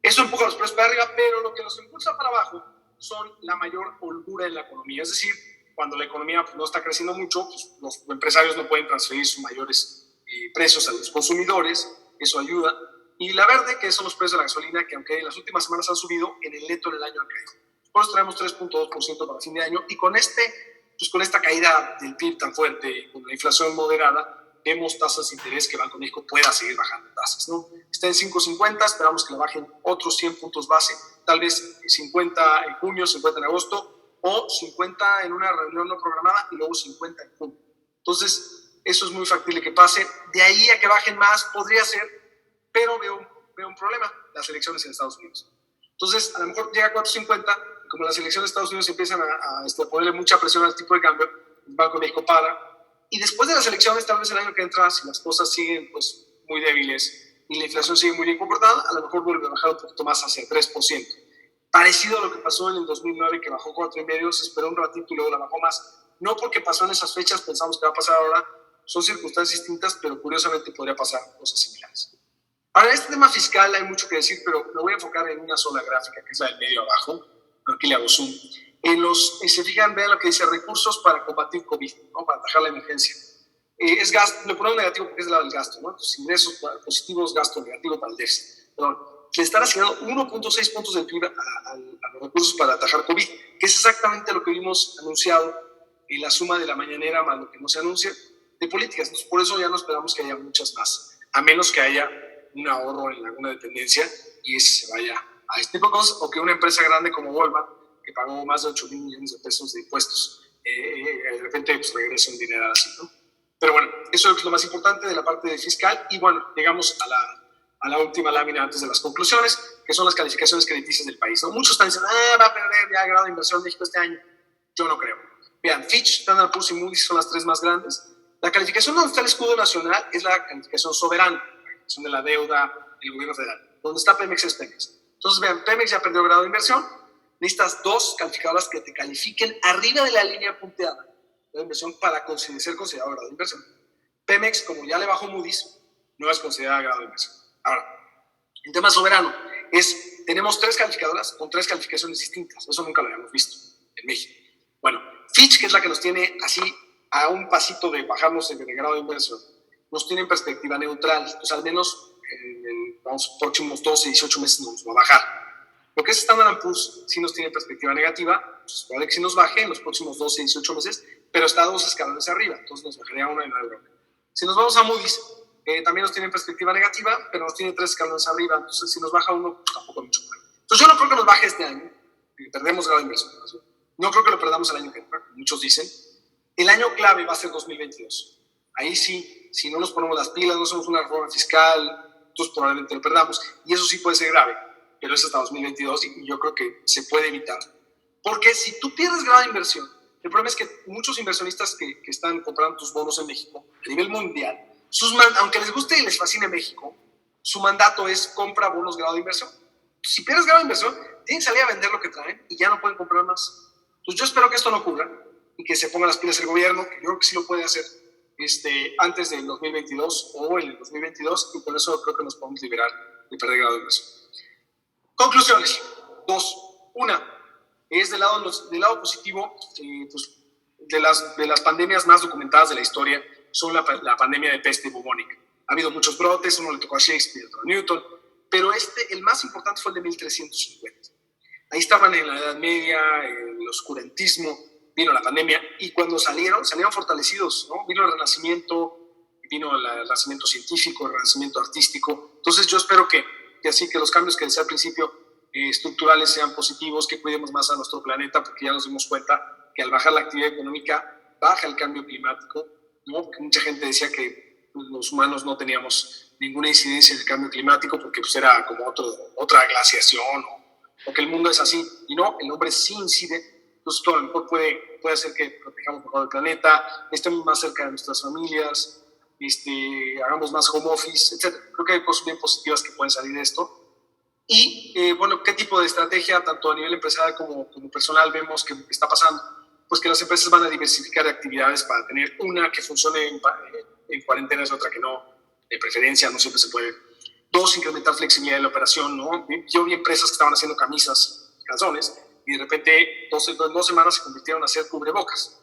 Eso empuja los precios para arriba, pero lo que los impulsa para abajo son la mayor holgura en la economía. Es decir, cuando la economía pues, no está creciendo mucho, pues, los empresarios no pueden transferir sus mayores precios a los consumidores. Eso ayuda. Y la verde, que son los precios de la gasolina, que aunque en las últimas semanas han subido, en el neto del año han caído. Por eso traemos 3.2% para fin de año. Y con esta caída del PIB tan fuerte, con la inflación moderada, vemos tasas de interés que Banco de México pueda seguir bajando tasas, ¿no? Está en 5.50, esperamos que la bajen otros 100 puntos base, tal vez 50 en junio, 50 en agosto, o 50 en una reunión no programada y luego 50 en junio. Entonces, eso es muy factible que pase. De ahí a que bajen más, podría ser, pero veo un problema, las elecciones en Estados Unidos. Entonces, a lo mejor llega a 4.50, y como las elecciones de Estados Unidos empiezan a ponerle mucha presión al tipo de cambio, el Banco de México para. Y después de las elecciones, tal vez el año que entra, si las cosas siguen pues, muy débiles y la inflación sigue muy bien comportada, a lo mejor vuelve a bajar un poquito más hacia el 3%. Parecido a lo que pasó en el 2009, que bajó 4.5%, se esperó un ratito y luego la bajó más. No porque pasó en esas fechas, pensamos que va a pasar ahora, son circunstancias distintas, pero curiosamente podría pasar cosas similares. Ahora, en este tema fiscal hay mucho que decir, pero me voy a enfocar en una sola gráfica, que es la del medio abajo. Aquí le hago zoom. Se fijan, vean lo que dice recursos para combatir COVID, ¿no? Para atajar la emergencia. Es gasto, le ponemos negativo porque es el lado del gasto, ¿no? Entonces, ingresos positivos, gasto negativo para el déficit. Perdón, le están asignando 1.6 puntos del PIB a los recursos para atajar COVID, que es exactamente lo que vimos anunciado en la suma de la mañanera más lo que no se anuncia de políticas. Entonces, por eso ya no esperamos que haya muchas más, a menos que haya un ahorro en alguna dependencia y ese se vaya a este tipo de cosas, o que una empresa grande como Walmart, que pagó más de 8 mil millones de pesos de impuestos, de repente pues, regrese un dinero así, ¿no? Pero bueno, eso es lo más importante de la parte de fiscal. Y bueno, llegamos a la última lámina antes de las conclusiones, que son las calificaciones crediticias del país, ¿no? Muchos están diciendo, va a perder ya grado de inversión México este año. Yo no creo. Vean, Fitch, Standard & Poor's y Moody's son las tres más grandes. La calificación donde está el escudo nacional es la calificación soberana, la calificación de la deuda del gobierno federal. Donde está Pemex es Pemex. Entonces, vean, Pemex ya perdió grado de inversión. Necesitas dos calificadoras que te califiquen arriba de la línea punteada de inversión para ser considerado grado de inversión. Pemex, como ya le bajó Moody's, no es considerada grado de inversión. Ahora, el tema soberano tenemos tres calificadoras con tres calificaciones distintas. Eso nunca lo habíamos visto en México. Bueno, Fitch, que es la que nos tiene así a un pasito de bajarnos el grado de inversión, nos tiene en perspectiva neutral. Entonces, al menos en los próximos 12, 18 meses nos va a bajar. Lo que es Standard & Poor's sí nos tiene perspectiva negativa, pues puede que sí nos baje en los próximos 12, 18 meses, pero está 2 escalones arriba, entonces nos bajaría una en la euro. Si nos vamos a Moody's, también nos tiene perspectiva negativa, pero nos tiene 3 escalones arriba, entonces si nos baja uno, pues tampoco mucho más. Entonces yo no creo que nos baje este año, perdemos grado de inversión. No creo que lo perdamos el año que entra, muchos dicen. El año clave va a ser 2022. Ahí sí, si no nos ponemos las pilas, no hacemos una reforma fiscal, entonces probablemente lo perdamos, y eso sí puede ser grave. Pero es hasta 2022 y yo creo que se puede evitar. Porque si tú pierdes grado de inversión, el problema es que muchos inversionistas que están comprando tus bonos en México, a nivel mundial, aunque les guste y les fascine México, su mandato es compra bonos grado de inversión. Entonces, si pierdes grado de inversión, tienen que salir a vender lo que traen y ya no pueden comprar más. Entonces yo espero que esto no ocurra y que se pongan las pilas el gobierno, que yo creo que sí lo puede hacer antes del 2022 o en el 2022, y por eso creo que nos podemos liberar de perder grado de inversión. Conclusiones. 2. Una, es del lado positivo, pues, de las pandemias más documentadas de la historia, son la pandemia de peste bubónica. Ha habido muchos brotes, uno le tocó a Shakespeare, otro a Newton, pero el más importante fue el de 1350. Ahí estaban en la Edad Media, en el oscurantismo, vino la pandemia, y cuando salieron fortalecidos, ¿no? Vino el Renacimiento, vino el Renacimiento científico, el Renacimiento artístico. Entonces yo espero que así que los cambios que decía al principio, estructurales, sean positivos, que cuidemos más a nuestro planeta, porque ya nos dimos cuenta que al bajar la actividad económica, baja el cambio climático, ¿no? Porque mucha gente decía que los humanos no teníamos ninguna incidencia en el cambio climático porque pues, era como otra glaciación o que el mundo es así. Y no, el hombre sí incide. Entonces, esto a lo mejor puede hacer que protejamos mejor el planeta, estemos más cerca de nuestras familias, hagamos más home office, etc. Creo que hay cosas bien positivas que pueden salir de esto. Y, bueno, ¿qué tipo de estrategia, tanto a nivel empresarial como personal, vemos que está pasando? Pues que las empresas van a diversificar actividades para tener una que funcione en cuarentenas y otra que no, de preferencia, no siempre se puede. 2, incrementar flexibilidad de la operación, ¿no? Yo vi empresas que estaban haciendo camisas, calzones, y de repente 2 semanas se convirtieron a hacer cubrebocas,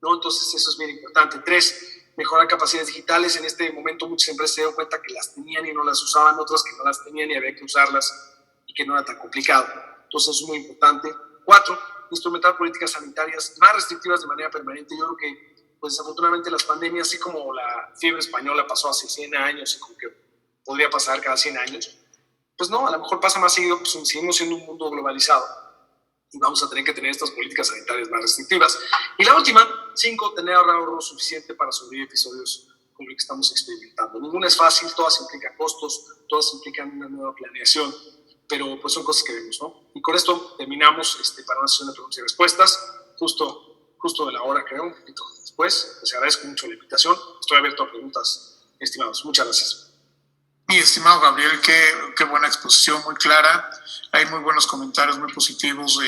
¿no? Entonces eso es bien importante. 3, mejorar capacidades digitales. En este momento muchas empresas se dieron cuenta que las tenían y no las usaban, otras que no las tenían y había que usarlas y que no era tan complicado. Entonces eso es muy importante. 4, instrumentar políticas sanitarias más restrictivas de manera permanente. Yo creo que, pues desafortunadamente, las pandemias, así como la fiebre española pasó hace 100 años y como que podría pasar cada 100 años, pues no, a lo mejor pasa más seguido, pues seguimos siendo un mundo globalizado y vamos a tener que tener estas políticas sanitarias más restrictivas. Y la última, 5, tener ahorro suficiente para sobrevivir episodios como el que estamos experimentando. Ninguna es fácil, todas implican costos, todas implican una nueva planeación, pero pues son cosas que vemos, ¿no? Y con esto terminamos para una sesión de preguntas y respuestas, justo de la hora, creo, un poquito después. Les agradezco mucho la invitación. Estoy abierto a preguntas, estimados. Muchas gracias. Mi estimado Gabriel, qué buena exposición, muy clara. Hay muy buenos comentarios, muy positivos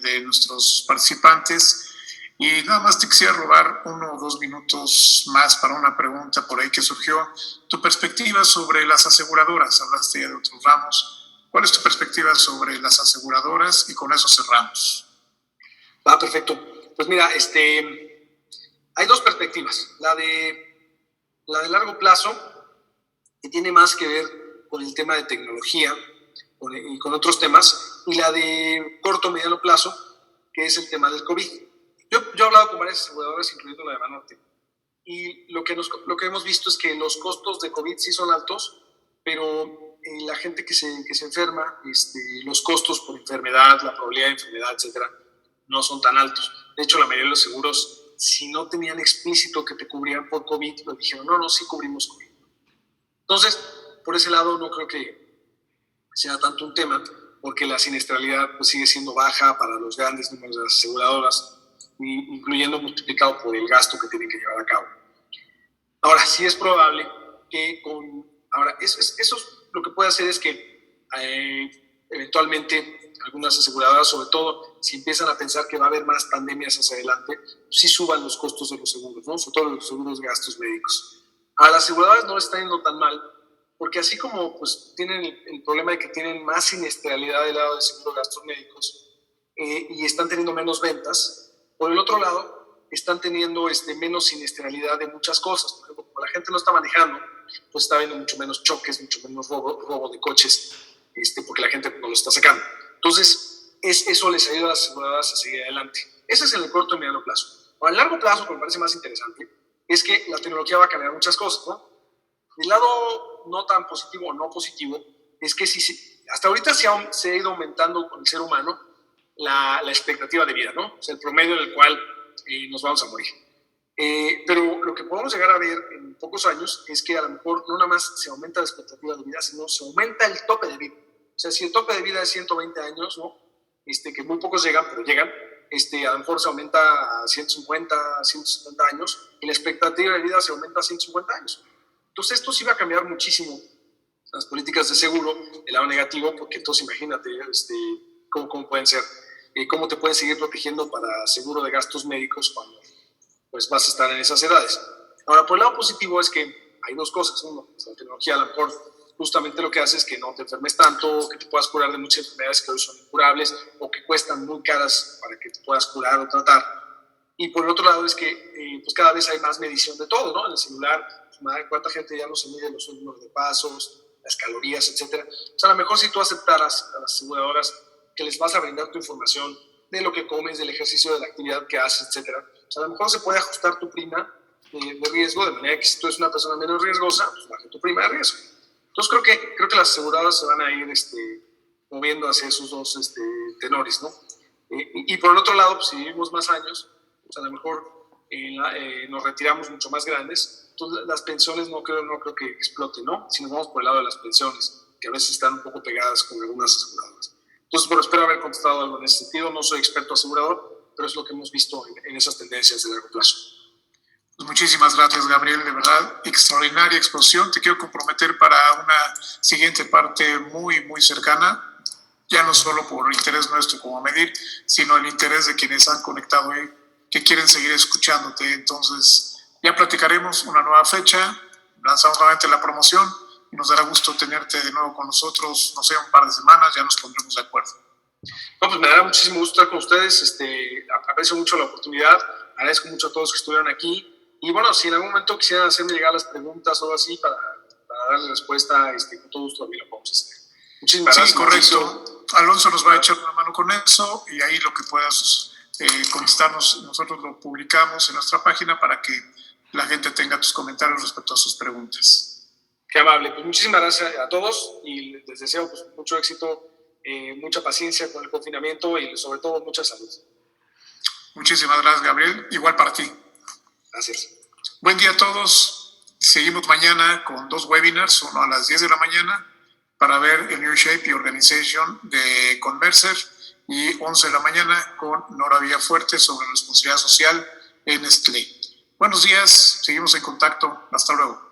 de nuestros participantes. Y nada más te quisiera robar 1 o 2 minutos más para una pregunta por ahí que surgió. Tu perspectiva sobre las aseguradoras. Hablaste ya de otros ramos. ¿Cuál es tu perspectiva sobre las aseguradoras? Y con eso cerramos. Perfecto. Pues mira, hay 2 perspectivas. La de largo plazo, que tiene más que ver con el tema de tecnología y con otros temas, y la de corto o mediano plazo, que es el tema del COVID. Yo he hablado con varias aseguradoras, incluyendo la de Banorte, y lo que hemos visto es que los costos de COVID sí son altos, pero la gente que se enferma, los costos por enfermedad, la probabilidad de enfermedad, etcétera, no son tan altos. De hecho, la mayoría de los seguros, si no tenían explícito que te cubrían por COVID, lo dijeron, no, sí cubrimos COVID. Entonces, por ese lado no creo que sea tanto un tema, porque la siniestralidad pues, sigue siendo baja para los grandes números de las aseguradoras, incluyendo multiplicado por el gasto que tienen que llevar a cabo. Ahora, sí es probable que eso lo que puede hacer es que eventualmente algunas aseguradoras, sobre todo si empiezan a pensar que va a haber más pandemias hacia adelante, sí suban los costos de los seguros, ¿no? Sobre todo los seguros de gastos médicos. A las aseguradoras no les está yendo tan mal, porque así como pues, tienen el problema de que tienen más siniestralidad del lado de seguro de gastos médicos y están teniendo menos ventas, por el otro lado están teniendo menos siniestralidad de muchas cosas. Por ejemplo, como la gente no está manejando, pues está habiendo mucho menos choques, mucho menos robo de coches, porque la gente no lo está sacando. Entonces, eso les ayuda a las aseguradoras a seguir adelante. Ese es en el corto y mediano plazo. Ahora, el largo plazo, que me parece más interesante, es que la tecnología va a cambiar muchas cosas, ¿no? El lado no tan positivo o no positivo es que hasta ahorita se ha ido aumentando con el ser humano la expectativa de vida, ¿no? O sea, el promedio en el cual nos vamos a morir. Pero lo que podemos llegar a ver en pocos años es que a lo mejor no nada más se aumenta la expectativa de vida, sino se aumenta el tope de vida. O sea, si el tope de vida es 120 años, ¿no? Que muy pocos llegan, pero llegan, a lo mejor se aumenta a 150, 170 años y la expectativa de vida se aumenta a 150 años. Entonces esto sí va a cambiar muchísimo las políticas de seguro, el lado negativo, porque entonces imagínate cómo pueden ser, cómo te pueden seguir protegiendo para seguro de gastos médicos cuando pues, vas a estar en esas edades. Ahora, por el lado positivo es que hay 2 cosas. Uno, pues, la tecnología a lo mejor justamente lo que hace es que no te enfermes tanto, que te puedas curar de muchas enfermedades que hoy son incurables o que cuestan muy caras para que te puedas curar o tratar. Y por el otro lado es que pues cada vez hay más medición de todo, ¿no? En el celular, pues, cuánta gente ya no se mide los números de pasos, las calorías, etcétera. O sea, a lo mejor si tú aceptaras a las aseguradoras que les vas a brindar tu información de lo que comes, del ejercicio, de la actividad que haces, etcétera. O sea, a lo mejor se puede ajustar tu prima de riesgo, de manera que si tú eres una persona menos riesgosa, pues baje tu prima de riesgo. Entonces creo que las aseguradoras se van a ir moviendo hacia esos dos tenores, ¿no? Y por el otro lado, pues, si vivimos más años, pues a lo mejor nos retiramos mucho más grandes, entonces las pensiones no creo que exploten, ¿no? Si nos vamos por el lado de las pensiones, que a veces están un poco pegadas con algunas aseguradoras. Entonces, bueno, espero haber contestado algo en ese sentido. No soy experto asegurador, pero es lo que hemos visto en esas tendencias de largo plazo. Pues muchísimas gracias, Gabriel, de verdad, extraordinaria exposición. Te quiero comprometer para una siguiente parte muy, muy cercana, ya no solo por el interés nuestro como medir, sino el interés de quienes han conectado hoy, que quieren seguir escuchándote. Entonces, ya platicaremos una nueva fecha, lanzamos nuevamente la promoción y nos dará gusto tenerte de nuevo con nosotros, no sé, un par de semanas, ya nos pondremos de acuerdo. No, pues me dará muchísimo gusto estar con ustedes, aprecio mucho la oportunidad, agradezco mucho a todos que estuvieron aquí. Y bueno, si en algún momento quisieran hacerme llegar las preguntas o algo así para darle respuesta, con todo gusto también lo podemos hacer. Muchísimas gracias. Sí, correcto. Alonso nos va a echar una mano con eso y ahí lo que puedas contestarnos, nosotros lo publicamos en nuestra página para que la gente tenga tus comentarios respecto a sus preguntas. Qué amable. Pues muchísimas gracias a todos y les deseo pues, mucho éxito, mucha paciencia con el confinamiento y sobre todo mucha salud. Muchísimas gracias, Gabriel. Igual para ti. Gracias. Buen día a todos. Seguimos mañana con 2 webinars, uno a las 10 de la mañana para ver el New Shape y Organization con Mercer y 11 de la mañana con Nora Villafuerte sobre responsabilidad social en Nestlé. Buenos días, seguimos en contacto. Hasta luego.